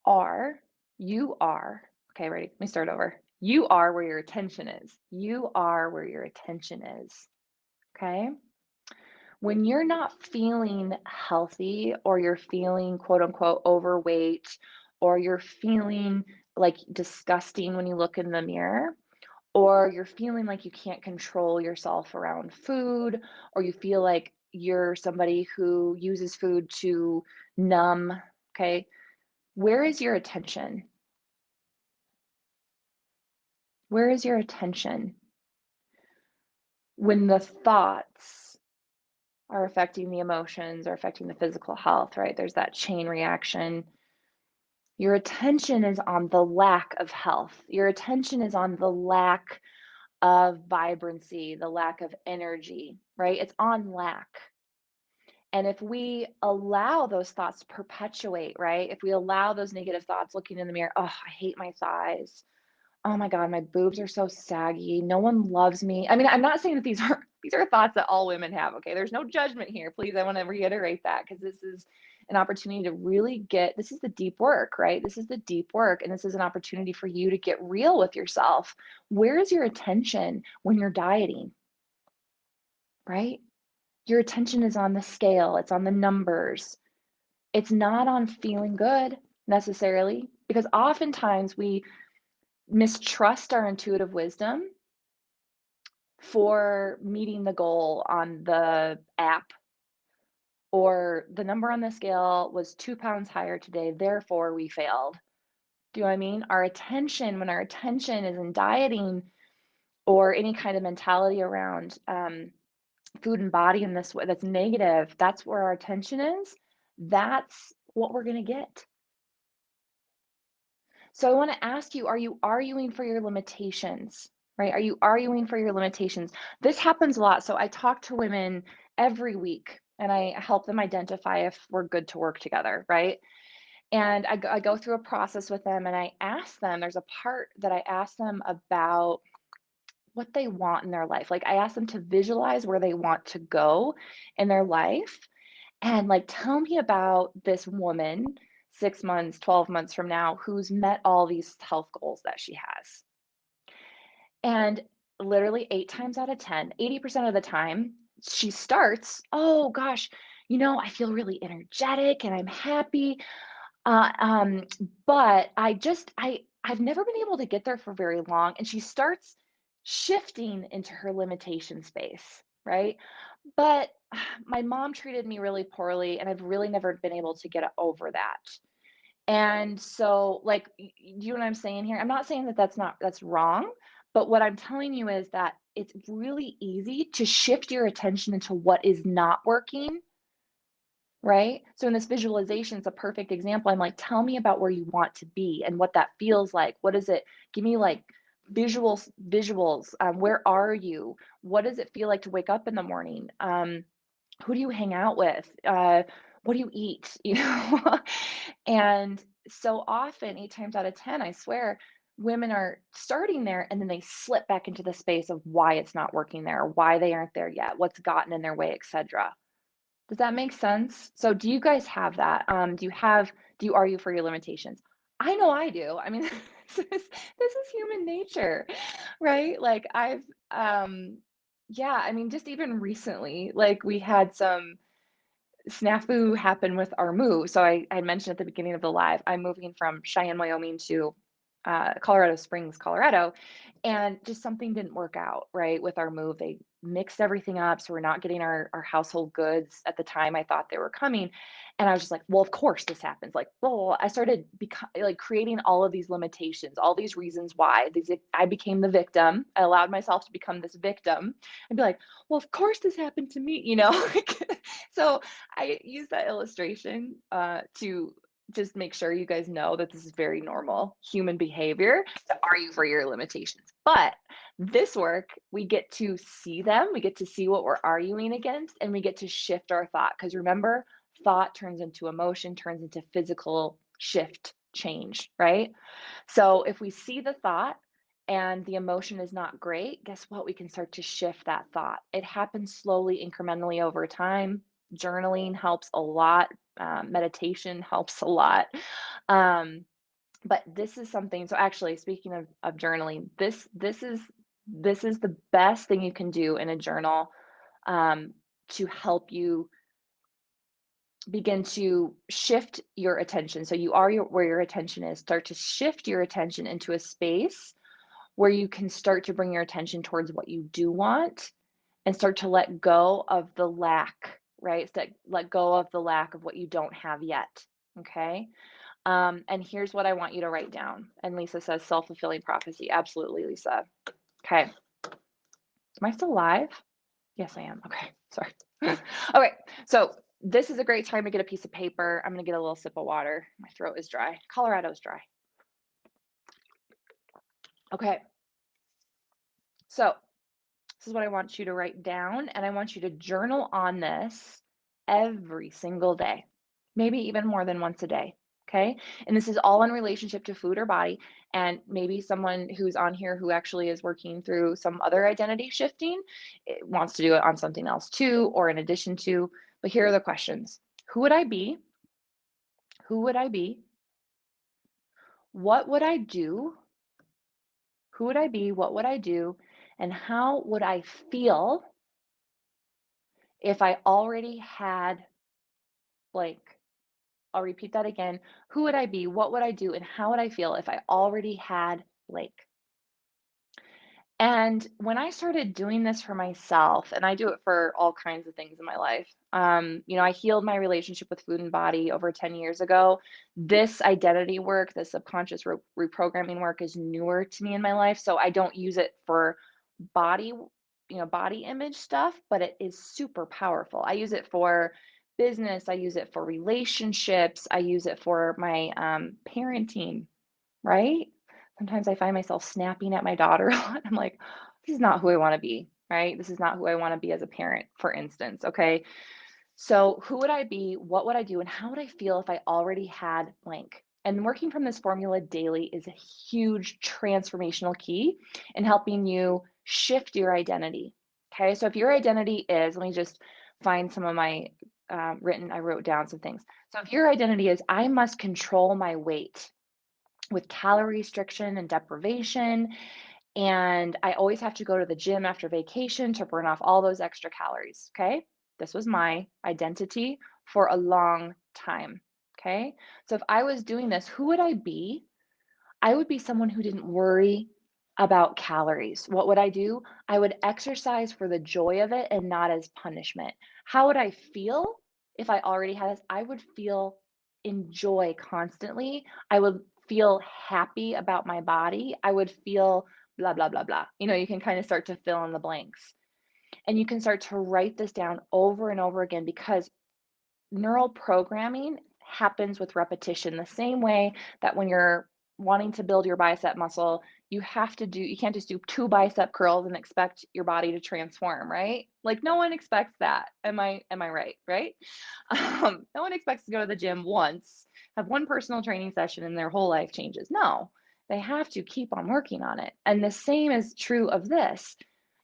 are, you are, okay, ready? Let me start over. You are where your attention is. You are where your attention is. Okay. When you're not feeling healthy, or you're feeling quote unquote overweight, or you're feeling like disgusting when you look in the mirror, or you're feeling like you can't control yourself around food, or you feel like you're somebody who uses food to numb, okay, where is your attention? Where is your attention when the thoughts are affecting the emotions or affecting the physical health, right? There's that chain reaction. Your attention is on the lack of health. Your attention is on the lack of vibrancy, the lack of energy, right? It's on lack. And if we allow those thoughts to perpetuate, right? If we allow those negative thoughts looking in the mirror, oh, I hate my thighs. Oh my God, my boobs are so saggy. No one loves me. I mean, I'm not saying that these are thoughts that all women have, okay? There's no judgment here. Please, I want to reiterate that because this is an opportunity to really this is the deep work, right? This is the deep work, and this is an opportunity for you to get real with yourself. Where is your attention when you're dieting, right? Your attention is on the scale, it's on the numbers. It's not on feeling good necessarily, because oftentimes we mistrust our intuitive wisdom for meeting the goal on the app, or the number on the scale was 2 pounds higher today, therefore we failed. Do you know what I mean? When our attention is in dieting or any kind of mentality around food and body in this way that's negative, that's where our attention is. That's what we're going to get. So I want to ask you, are you arguing for your limitations? Right? Are you arguing for your limitations? This happens a lot. So I talk to women every week and I help them identify if we're good to work together, right? And I go through a process with them and I ask them, there's a part that I ask them about what they want in their life. Like I ask them to visualize where they want to go in their life and like tell me about this woman 6 months, 12 months from now who's met all these health goals that she has. And literally 8 times out of 10, 80% of the time, she starts, "Oh gosh, I feel really energetic and I'm happy. Uh, um, but I've never been able to get there for very long." And she starts shifting into her limitation space, right? But my mom treated me really poorly, and I've really never been able to get over that. And so, like, you know what I'm saying here? I'm not saying that that's wrong, but what I'm telling you is that it's really easy to shift your attention into what is not working, right? So in this visualization, it's a perfect example. I'm like, tell me about where you want to be and what that feels like. What is it? Give me like visuals. Where are you? What does it feel like to wake up in the morning? Who do you hang out with? What do you eat? And so often, 8 times out of 10, I swear, women are starting there and then they slip back into the space of why it's not working there, why they aren't there yet, what's gotten in their way, etc. Does that make sense? So do you guys have that? Do you argue for your limitations? I know I do. I mean, this is human nature, right? Like yeah, I mean, just even recently, like we had some snafu happen with our move. So I mentioned at the beginning of the live, I'm moving from Cheyenne, Wyoming to Colorado Springs, Colorado, and just something didn't work out right with our move. They mixed everything up, so we're not getting our household goods at the time I thought they were coming. And I was just like, well, of course this happens. Like, well, I started like creating all of these limitations, all these reasons why. I became the victim. I allowed myself to become this victim and be like, well, of course this happened to me. So I use that illustration to just make sure you guys know that this is very normal human behavior to argue for your limitations. But this work, we get to see them, we get to see what we're arguing against, and we get to shift our thought. Because remember, thought turns into emotion, turns into physical shift change, right? So if we see the thought and the emotion is not great, guess what? We can start to shift that thought. It happens slowly, incrementally over time. Journaling helps a lot. Meditation helps a lot. Um, but this is something. So actually, speaking of journaling, this is the best thing you can do in a journal um, to help you begin to shift your attention. So you are where your attention is. Start to shift your attention into a space where you can start to bring your attention towards what you do want and start to let go of the lack, right? Let go of the lack of what you don't have yet. Okay. And here's what I want you to write down. And Lisa says self-fulfilling prophecy. Absolutely, Lisa. Okay. Am I still live? Yes, I am. Okay. Sorry. Okay. So this is a great time to get a piece of paper. I'm going to get a little sip of water. My throat is dry. Colorado's dry. Okay. So this is what I want you to write down, and I want you to journal on this every single day, maybe even more than once a day. Okay. And this is all in relationship to food or body. And maybe someone who's on here who actually is working through some other identity shifting wants to do it on something else too, or in addition to. But here are the questions. Who would I be? Who would I be? What would I do? Who would I be? What would I do? And how would I feel if I already had blank? I'll repeat that again. Who would I be? What would I do? And how would I feel if I already had blank? And when I started doing this for myself, and I do it for all kinds of things in my life, I healed my relationship with food and body over 10 years ago. This identity work, this subconscious reprogramming work is newer to me in my life. So I don't use it for body, body image stuff, but it is super powerful. I use it for business, I use it for relationships, I use it for my parenting, right? Sometimes I find myself snapping at my daughter a lot. I'm like, this is not who I want to be, right? This is not who I want to be as a parent, for instance. Okay. So, who would I be? What would I do? And how would I feel if I already had blank? And working from this formula daily is a huge transformational key in helping you shift your identity. Okay. So, if your identity is, let me just find some of my I wrote down some things. So, if your identity is, I must control my weight with calorie restriction and deprivation. And I always have to go to the gym after vacation to burn off all those extra calories. Okay. This was my identity for a long time. Okay. So if I was doing this, who would I be? I would be someone who didn't worry about calories. What would I do? I would exercise for the joy of it and not as punishment. How would I feel if I already had this? I would feel enjoy constantly. I would feel happy about my body. I would feel blah, blah, blah, blah. You can kind of start to fill in the blanks. And you can start to write this down over and over again because neural programming happens with repetition the same way that when you're wanting to build your bicep muscle, you can't just do two bicep curls and expect your body to transform, right? Like no one expects that. Am I right? Right? No one expects to go to the gym once, have one personal training session and their whole life changes. No, they have to keep on working on it. And the same is true of this.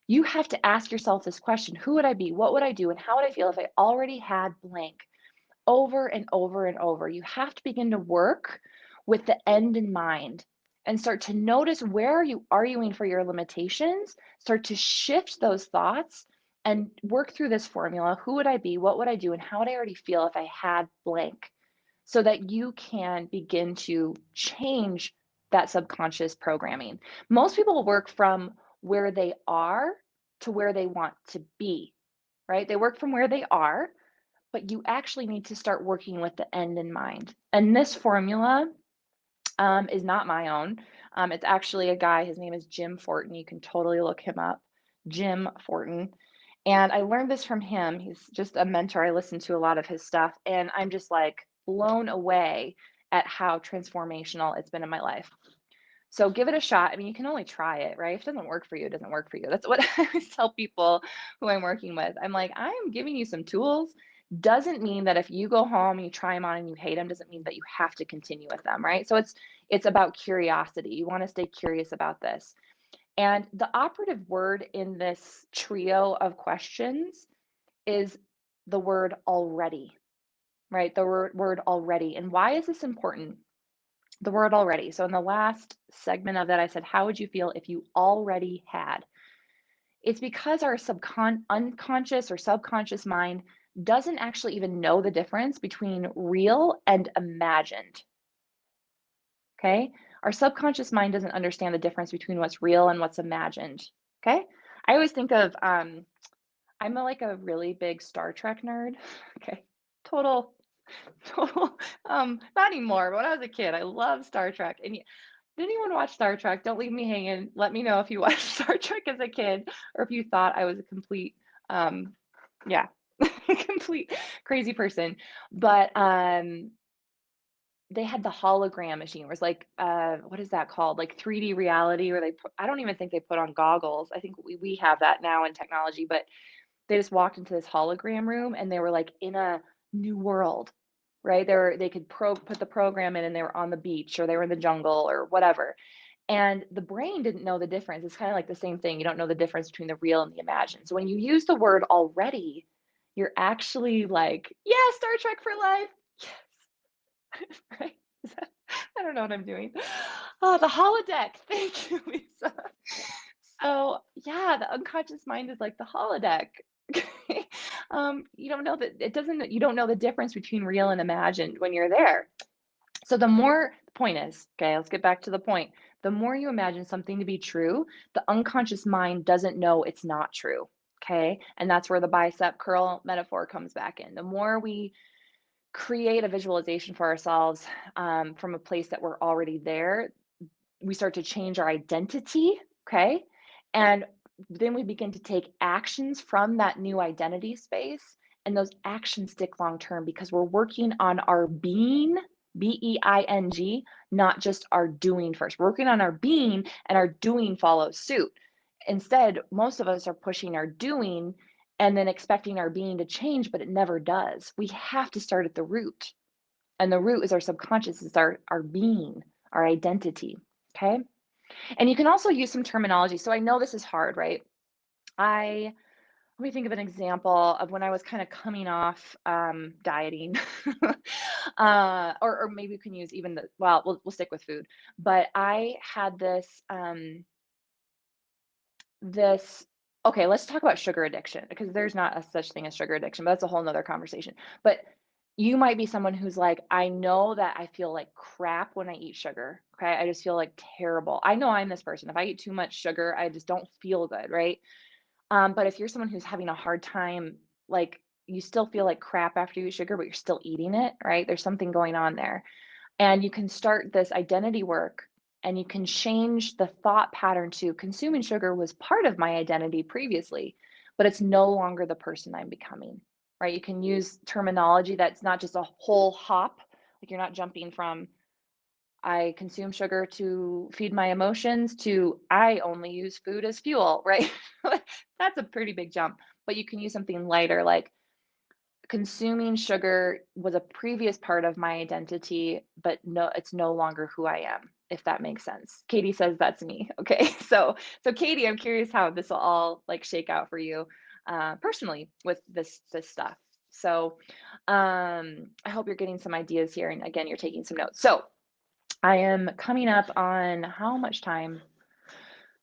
You have to ask yourself this question: who would I be? What would I do? And how would I feel if I already had blank? Over and over and over. You have to begin to work with the end in mind and start to notice where are you arguing for your limitations, start to shift those thoughts and work through this formula. Who would I be? What would I do? And how would I already feel if I had blank? So that you can begin to change that subconscious programming. Most people work from where they are to where they want to be, right? They work from where they are, but you actually need to start working with the end in mind. And this formula is not my own. It's actually a guy, his name is Jim Fortin. You can totally look him up, Jim Fortin. And I learned this from him. He's just a mentor. I listen to a lot of his stuff, and I'm just like blown away at how transformational it's been in my life. So give it a shot. I mean, you can only try it, right? If it doesn't work for you, it doesn't work for you. That's what I always tell people who I'm working with. I'm like, I'm giving you some tools. Doesn't mean that if you go home and you try them on and you hate them, doesn't mean that you have to continue with them, right? So it's about curiosity. You want to stay curious about this. And the operative word in this trio of questions is the word already, right? The word already. And why is this important? The word already. So in the last segment of that, I said, how would you feel if you already had? It's because our unconscious or subconscious mind doesn't actually even know the difference between real and imagined. Okay. Our subconscious mind doesn't understand the difference between what's real and what's imagined. Okay. I always think of, I'm like a really big Star Trek nerd. Okay. Total. Total, not anymore, but when I was a kid, I loved Star Trek. And did anyone watch Star Trek? Don't leave me hanging. Let me know if you watched Star Trek as a kid or if you thought I was a complete, yeah, complete crazy person. But they had the hologram machine, where it's like, what is that called? Like 3D reality, where I don't even think they put on goggles. I think we have that now in technology, but they just walked into this hologram room and they were like in a new world, right? They could put the program in and they were on the beach or they were in the jungle or whatever. And the brain didn't know the difference. It's kind of like the same thing. You don't know the difference between the real and the imagined. So when you use the word already, you're actually like, yeah, Star Trek for life. Yes. Right? I don't know what I'm doing. Oh, the holodeck. Thank you, Lisa. So yeah, the unconscious mind is like the holodeck. You don't know that you don't know the difference between real and imagined when you're there. So the point is, okay, let's get back to the point. The more you imagine something to be true, the unconscious mind doesn't know it's not true. Okay. And that's where the bicep curl metaphor comes back in. The more we create a visualization for ourselves from a place that we're already there, we start to change our identity, okay? And then we begin to take actions from that new identity space, and those actions stick long term because we're working on our being, BEING, not just our doing first. We're working on our being, and our doing follows suit. Instead, most of us are pushing our doing and then expecting our being to change, but it never does. We have to start at the root. And the root is our subconscious, is our being, our identity. Okay. And you can also use some terminology. So I know this is hard, right? Let me think of an example of when I was kind of coming off dieting, or maybe you can use even well, we'll stick with food. But I had this. Okay, let's talk about sugar addiction because there's not a such thing as sugar addiction, but that's a whole nother conversation. But you might be someone who's like, I know that I feel like crap when I eat sugar. Okay. I just feel like terrible. I know I'm this person. If I eat too much sugar, I just don't feel good. Right. But if you're someone who's having a hard time, like you still feel like crap after you eat sugar, but you're still eating it. Right. There's something going on there. And you can start this identity work and you can change the thought pattern to consuming sugar was part of my identity previously, but it's no longer the person I'm becoming, right? You can use terminology that's not just a whole hop, like you're not jumping from I consume sugar to feed my emotions to I only use food as fuel, right? That's a pretty big jump, but you can use something lighter like consuming sugar was a previous part of my identity, but no, it's no longer who I am, if that makes sense. Katie says that's me. Okay. So Katie, I'm curious how this will all like shake out for you personally with this stuff. So I hope you're getting some ideas here. And again, you're taking some notes. So I am coming up on how much time?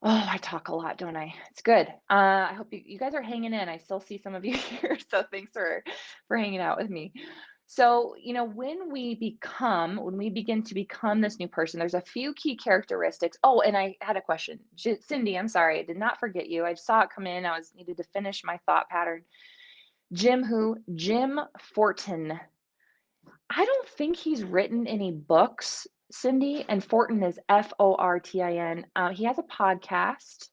Oh, I talk a lot, don't I? It's good. I hope you guys are hanging in. I still see some of you here, so thanks for hanging out with me. So, when we begin to become this new person, there's a few key characteristics. Oh, and I had a question. Cindy, I'm sorry, I did not forget you. I saw it come in. I was needed to finish my thought pattern. Jim who? Jim Fortin. I don't think he's written any books, Cindy, and Fortin is Fortin. He has a podcast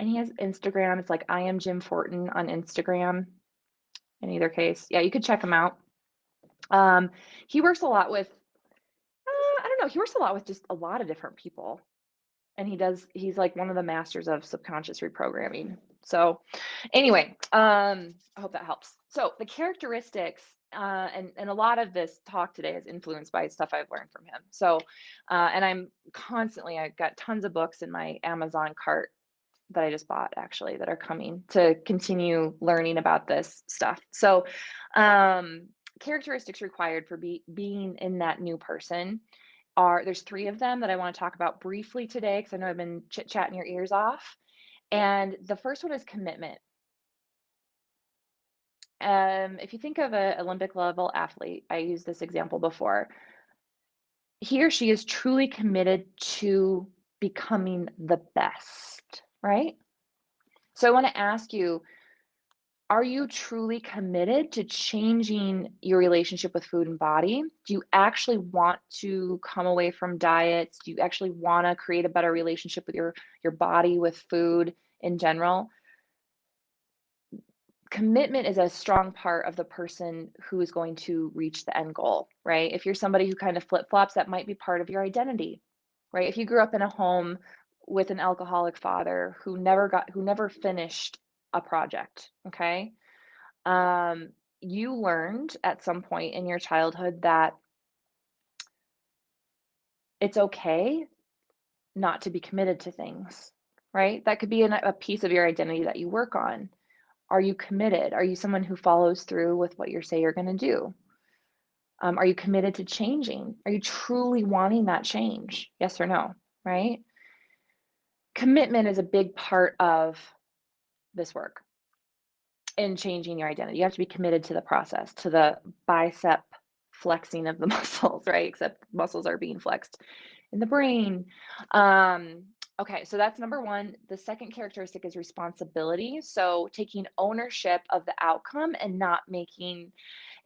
and he has Instagram. It's like I am Jim Fortin on Instagram. In either case, yeah, you could check him out. Um, he works a lot with, I don't know, he works a lot with just a lot of different people. And he's like one of the masters of subconscious reprogramming. So anyway, I hope that helps. So the characteristics, and a lot of this talk today is influenced by stuff I've learned from him. So, and I've got tons of books in my Amazon cart that I just bought actually that are coming to continue learning about this stuff. So, um, characteristics required for being in that new person there's three of them that I want to talk about briefly today because I know I've been chit-chatting your ears off. And the first one is commitment. If you think of an Olympic level athlete, I used this example before. He or she is truly committed to becoming the best, right? So I want to ask you, Are you truly committed to changing your relationship with food and body? Do you actually want to come away from diets? Do you actually want to create a better relationship with your body, with food in general? Commitment is a strong part of the person who is going to reach the end goal, right? If you're somebody who kind of flip-flops, that might be part of your identity, right? If you grew up in a home with an alcoholic father who never finished a project, okay? Um, you learned at some point in your childhood that it's okay not to be committed to things, right? That could be a piece of your identity that you work on. Are you committed? Are you someone who follows through with what you say you're going to do? Are you committed to changing? Are you truly wanting that change? Yes or no, right? Commitment is a big part of this work in changing your identity. You have to be committed to the process, to the bicep flexing of the muscles, right? Except muscles are being flexed in the brain. Um, okay, so that's number one. The second characteristic is responsibility. So taking ownership of the outcome and not making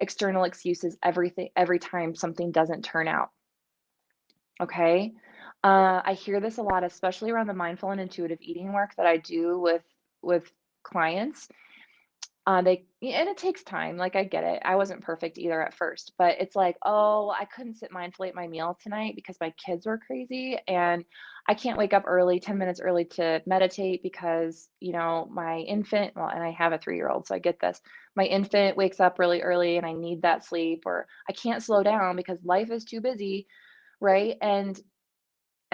external excuses every time something doesn't turn out. Okay. I hear this a lot, especially around the mindful and intuitive eating work that I do with clients. And it takes time. Like, I get it. I wasn't perfect either at first, but it's like, oh, I couldn't sit mindfully at my meal tonight because my kids were crazy, and I can't wake up early, 10 minutes early to meditate because, my infant, well, and I have a 3-year-old, so I get this. My infant wakes up really early and I need that sleep, or I can't slow down because life is too busy, right? And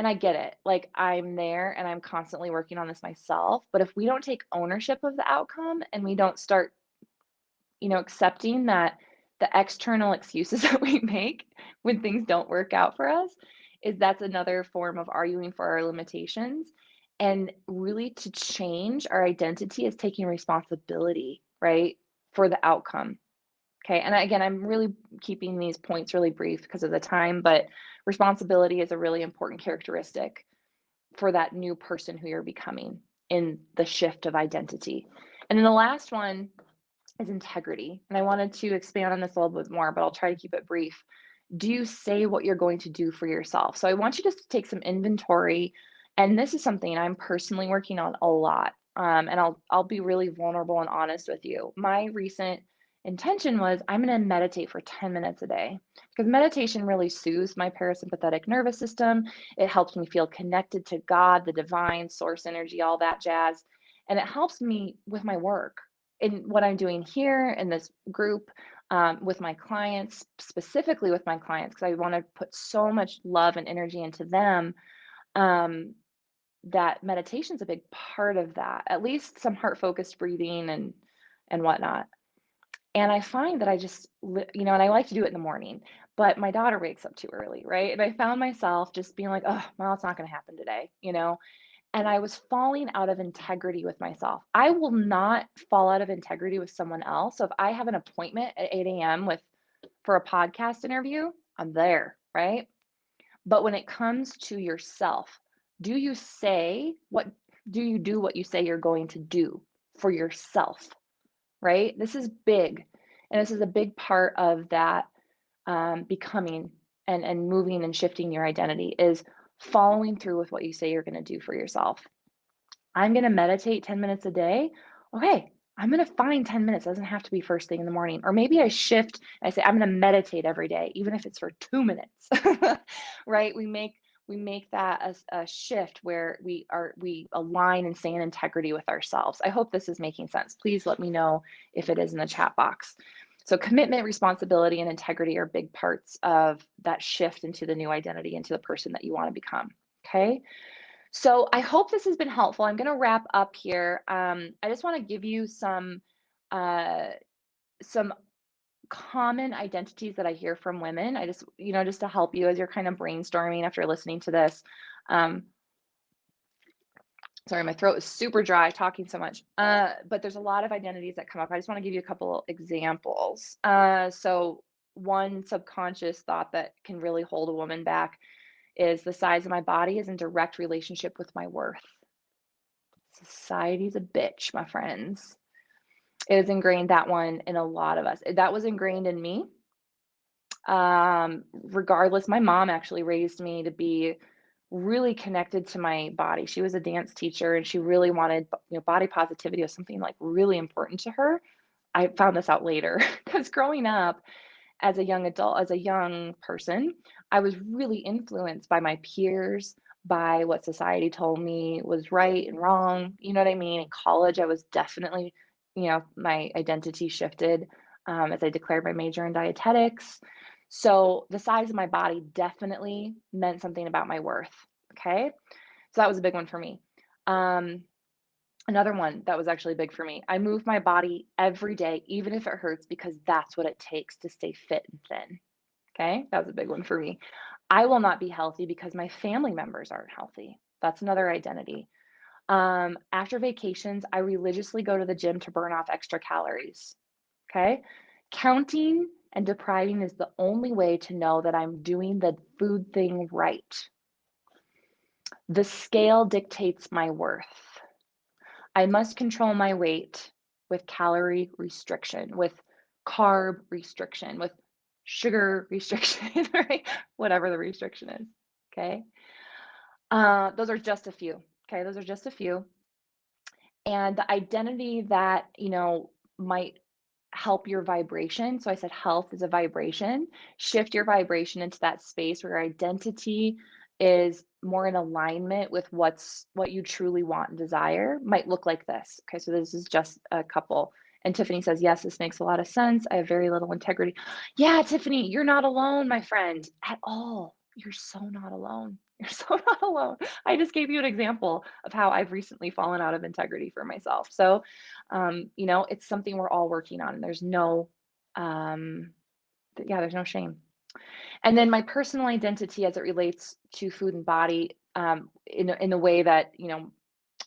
I get it. Like, I'm there and I'm constantly working on this myself. But if we don't take ownership of the outcome and we don't start, accepting that the external excuses that we make when things don't work out for us, that's another form of arguing for our limitations. And really, to change our identity is taking responsibility, right, for the outcome. Okay. And again, I'm really keeping these points really brief because of the time, but responsibility is a really important characteristic for that new person who you're becoming in the shift of identity. And then the last one is integrity. And I wanted to expand on this a little bit more, but I'll try to keep it brief. Do you say what you're going to do for yourself? So I want you just to take some inventory. And this is something I'm personally working on a lot. And I'll be really vulnerable and honest with you. My recent intention was I'm going to meditate for 10 minutes a day because meditation really soothes my parasympathetic nervous system. It helps me feel connected to God, the divine source energy, all that jazz. And it helps me with my work in what I'm doing here in this group, with my clients, specifically with my clients, because I want to put so much love and energy into them. Um, that meditation's a big part of that, at least some heart focused breathing and whatnot. And I find that and I like to do it in the morning, but my daughter wakes up too early, right? And I found myself just being like, oh, well, it's not going to happen today. And I was falling out of integrity with myself. I will not fall out of integrity with someone else. So if I have an appointment at 8 a.m. for a podcast interview, I'm there, right? But when it comes to yourself, do you say what do you do what you say you're going to do for yourself, right? This is big. And this is a big part of that, becoming and moving and shifting your identity is following through with what you say you're going to do for yourself. I'm going to meditate 10 minutes a day. Okay, I'm going to find 10 minutes. It doesn't have to be first thing in the morning. Or maybe I shift and I say I'm going to meditate every day, even if it's for 2 minutes. Right? We make that a shift where we align and stay in integrity with ourselves. I hope this is making sense. Please let me know if it is in the chat box. So commitment, responsibility, and integrity are big parts of that shift into the new identity, into the person that you want to become. Okay. So I hope this has been helpful. I'm going to wrap up here. I just want to give you uh, some common identities that I hear from women. I just to help you as you're kind of brainstorming after listening to this. Um, Sorry, my throat is super dry talking so much. But there's a lot of identities that come up. I just want to give you a couple examples. So one subconscious thought that can really hold a woman back is the size of my body is in direct relationship with my worth. Society's a bitch, my friends. It is ingrained, that one, in a lot of us. That was ingrained in me. Regardless, my mom actually raised me to be really connected to my body. She was a dance teacher and she really wanted, body positivity was something like really important to her. I found this out later because growing up, as a young adult, as a young person, I was really influenced by my peers, by what society told me was right and wrong. You know what I mean? In college, I was definitely, my identity shifted as I declared my major in dietetics. So the size of my body definitely meant something about my worth. Okay. So that was a big one for me. Um, Another one that was actually big for me. I move my body every day, even if it hurts, because that's what it takes to stay fit and thin. Okay. That was a big one for me. I will not be healthy because my family members aren't healthy. That's another identity. After vacations, I religiously go to the gym to burn off extra calories. Okay. Counting and depriving is the only way to know that I'm doing the food thing right. The scale dictates my worth. I must control my weight with calorie restriction, with carb restriction, with sugar restriction, right? Whatever the restriction is. Okay. Those are just a few. Okay. Those are just a few. And the identity that, might help your vibration. So I said health is a vibration. Shift your vibration into that space where your identity is more in alignment with what you truly want and desire. Might look like this. Okay, so this is just a couple. And Tiffany says, yes, this makes a lot of sense. I have very little integrity. Yeah, Tiffany, you're not alone, my friend, at all. You're so not alone. You're so not alone. I just gave you an example of how I've recently fallen out of integrity for myself. So it's something we're all working on. And um, there's no shame. And then my personal identity as it relates to food and body, in the way that,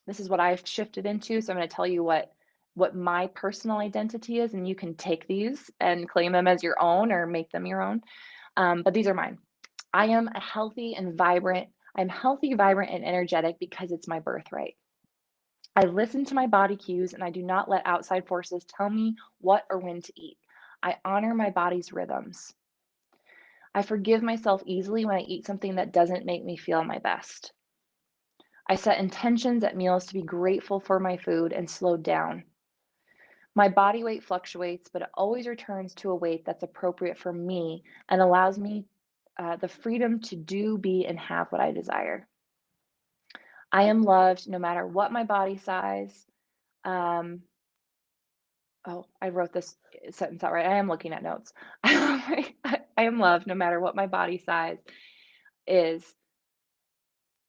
this is what I've shifted into. So I'm going to tell you what my personal identity is, and you can take these and claim them as your own or make them your own. But these are mine. I am a healthy and vibrant. I'm healthy, vibrant, and energetic because it's my birthright. I listen to my body cues and I do not let outside forces tell me what or when to eat. I honor my body's rhythms. I forgive myself easily when I eat something that doesn't make me feel my best. I set intentions at meals to be grateful for my food and slow down. My body weight fluctuates, but it always returns to a weight that's appropriate for me and allows me the freedom to do, be, and have what I desire. I am loved no matter what my body size. Um, Oh, I wrote this sentence out right. I am looking at notes. I am loved no matter what my body size is.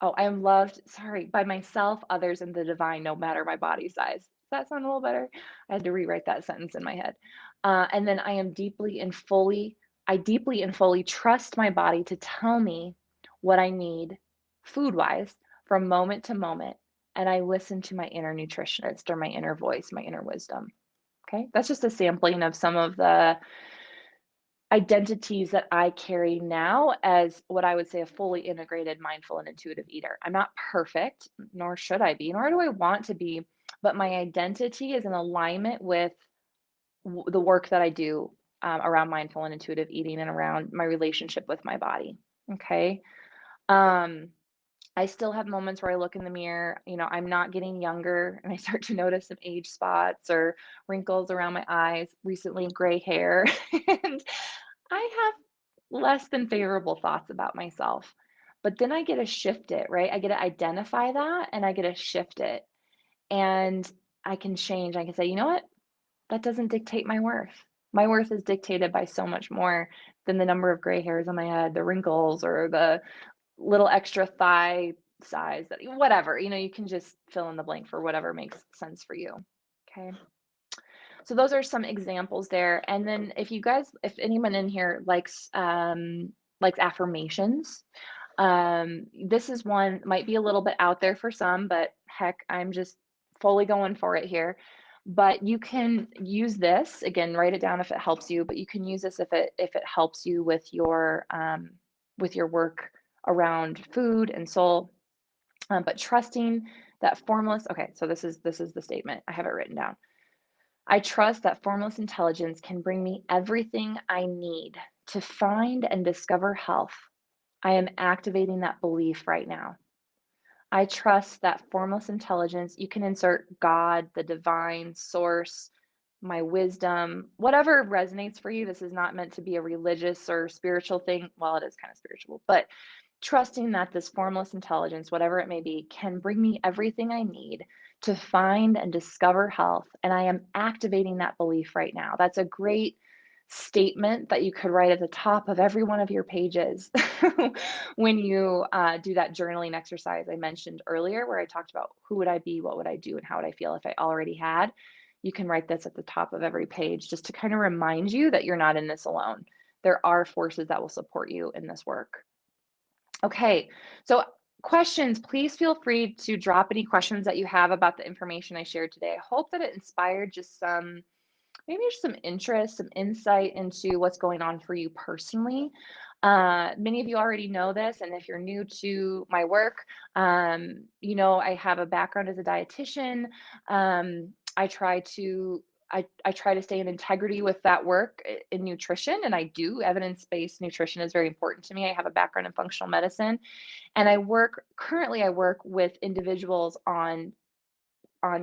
Oh, I am loved, sorry, by myself, others, and the divine, no matter my body size. Does that sound a little better? I had to rewrite that sentence in my head. And then I deeply and fully trust my body to tell me what I need food wise from moment to moment. And I listen to my inner nutritionist or my inner voice, my inner wisdom. Okay, that's just a sampling of some of the identities that I carry now as what I would say a fully integrated, mindful, and intuitive eater. I'm not perfect, nor should I be, nor do I want to be, but my identity is in alignment with the work that I do around mindful and intuitive eating and around my relationship with my body. Okay. Um, I still have moments where I look in the mirror, I'm not getting younger and I start to notice some age spots or wrinkles around my eyes, recently gray hair, and I have less than favorable thoughts about myself. But then I get to shift it, right? I get to identify that and I get to shift it. And I can change. I can say, you know what? That doesn't dictate my worth. My worth is dictated by so much more than the number of gray hairs on my head, the wrinkles, or the little extra thigh size, that whatever, you can just fill in the blank for whatever makes sense for you. Okay. So those are some examples there. And then if anyone in here likes affirmations, this is one might be a little bit out there for some, but heck, I'm just fully going for it here. But you can use this again, write it down if it helps you, but you can use this if it helps you with your work around food and soul. But trusting that formless, okay, so this is the statement. I have it written down. I trust that formless intelligence can bring me everything I need to find and discover health. I am activating that belief right now. I trust that formless intelligence, you can insert God, the divine source, my wisdom, whatever resonates for you. This is not meant to be a religious or spiritual thing. Well, it is kind of spiritual, but trusting that this formless intelligence, whatever it may be, can bring me everything I need to find and discover health. And I am activating that belief right now. That's a great statement that you could write at the top of every one of your pages when you do that journaling exercise I mentioned earlier, where I talked about who would I be, what would I do, and how would I feel if I already had. You can write this at the top of every page just to kind of remind you that you're not in this alone. There are forces that will support you in this work. Okay, so questions, please feel free to drop any questions that you have about the information I shared today. I hope that it inspired just maybe just some interest, some insight into what's going on for you personally. Many of you already know this, and if you're new to my work, I have a background as a dietitian. I try to I try to stay in integrity with that work in nutrition, and I do. Evidence-based nutrition is very important to me. I have a background in functional medicine, and I work with individuals on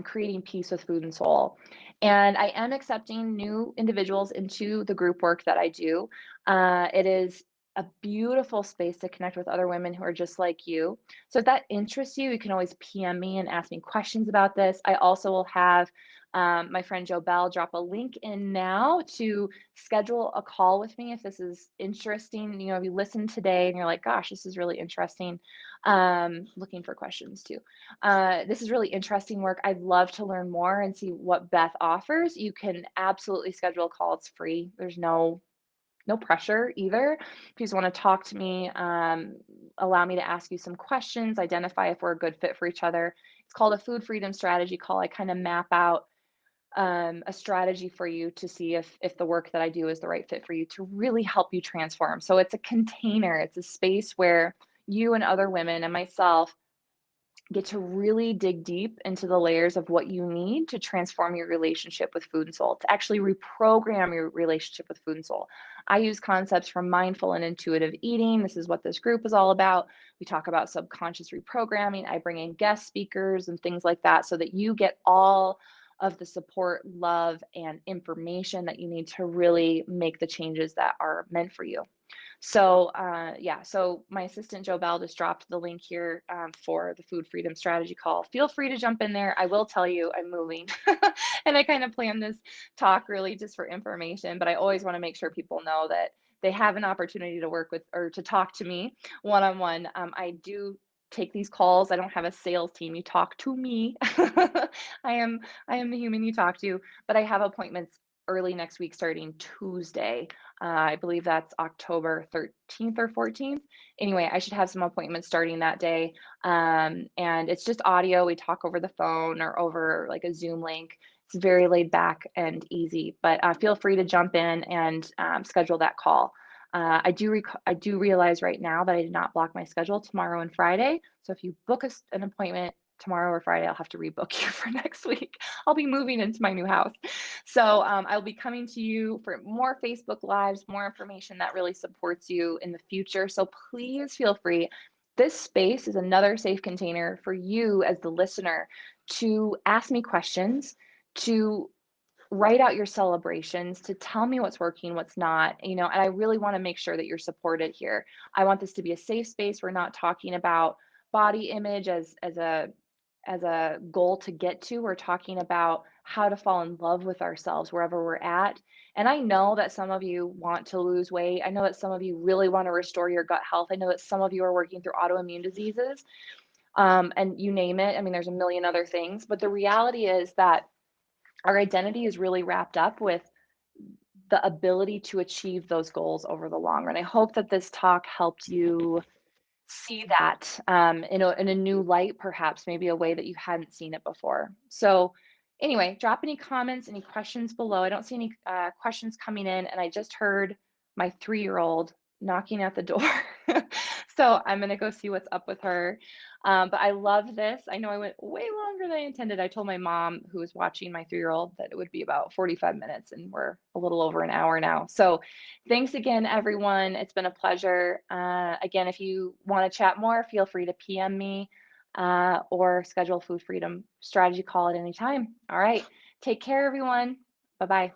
creating peace with food and soul. And I am accepting new individuals into the group work that I do. It is a beautiful space to connect with other women who are just like you. So if that interests you, you can always PM me and ask me questions about this. I also will have my friend Jo Bell drop a link in now to schedule a call with me if this is interesting. If you listen today and you're like, gosh, this is really interesting. Looking for questions too. This is really interesting work. I'd love to learn more and see what Beth offers. You can absolutely schedule a call. It's free. There's no pressure either. If you just want to talk to me, allow me to ask you some questions, identify if we're a good fit for each other. It's called a food freedom strategy call. I kind of map out a strategy for you to see if the work that I do is the right fit for you to really help you transform. So it's a container. It's a space where you and other women and myself get to really dig deep into the layers of what you need to transform your relationship with food and soul, to actually reprogram your relationship with food and soul. I use concepts from mindful and intuitive eating. This is what this group is all about. We talk about subconscious reprogramming. I bring in guest speakers and things like that so that you get all of the support, love, and information that you need to really make the changes that are meant for you. So yeah, so my assistant Jo Bell just dropped the link here for the food freedom strategy call. Feel free to jump in there. I will tell you I'm moving and I kind of planned this talk really just for information, but I always want to make sure people know that they have an opportunity to work with or to talk to me one-on-one. I do take these calls. I don't have a sales team. You talk to me. I am I am the human you talk to, but I have appointments early next week starting Tuesday. I believe that's October 13th or 14th. Anyway, I should have some appointments starting that day. And it's just audio. We talk over the phone or over like a Zoom link. It's very laid back and easy, but feel free to jump in and schedule that call. I do realize right now that I did not block my schedule tomorrow and Friday. So if you book an appointment tomorrow or Friday, I'll have to rebook you for next week. I'll be moving into my new house. So I'll be coming to you for more Facebook Lives, more information that really supports you in the future. So please feel free. This space is another safe container for you as the listener to ask me questions, to write out your celebrations, to tell me what's working, what's not, and I really want to make sure that you're supported here. I want this to be a safe space. We're not talking about body image as a goal to get to. We're talking about how to fall in love with ourselves wherever we're at. And I know that some of you want to lose weight. I know that some of you really want to restore your gut health. I know that some of you are working through autoimmune diseases, and you name it. I mean, there's a million other things, but the reality is that our identity is really wrapped up with the ability to achieve those goals over the long run. I hope that this talk helped you see that in a new light, perhaps, maybe a way that you hadn't seen it before. So anyway, drop any comments, any questions below. I don't see any questions coming in, and I just heard my 3-year-old knocking at the door. So I'm gonna go see what's up with her. But I love this. I know I went way longer than I intended. I told my mom, who was watching my 3-year-old, that it would be about 45 minutes, and we're a little over an hour now. So thanks again, everyone. It's been a pleasure. Again, if you want to chat more, feel free to PM me or schedule a food freedom strategy call at any time. All right. Take care, everyone. Bye bye.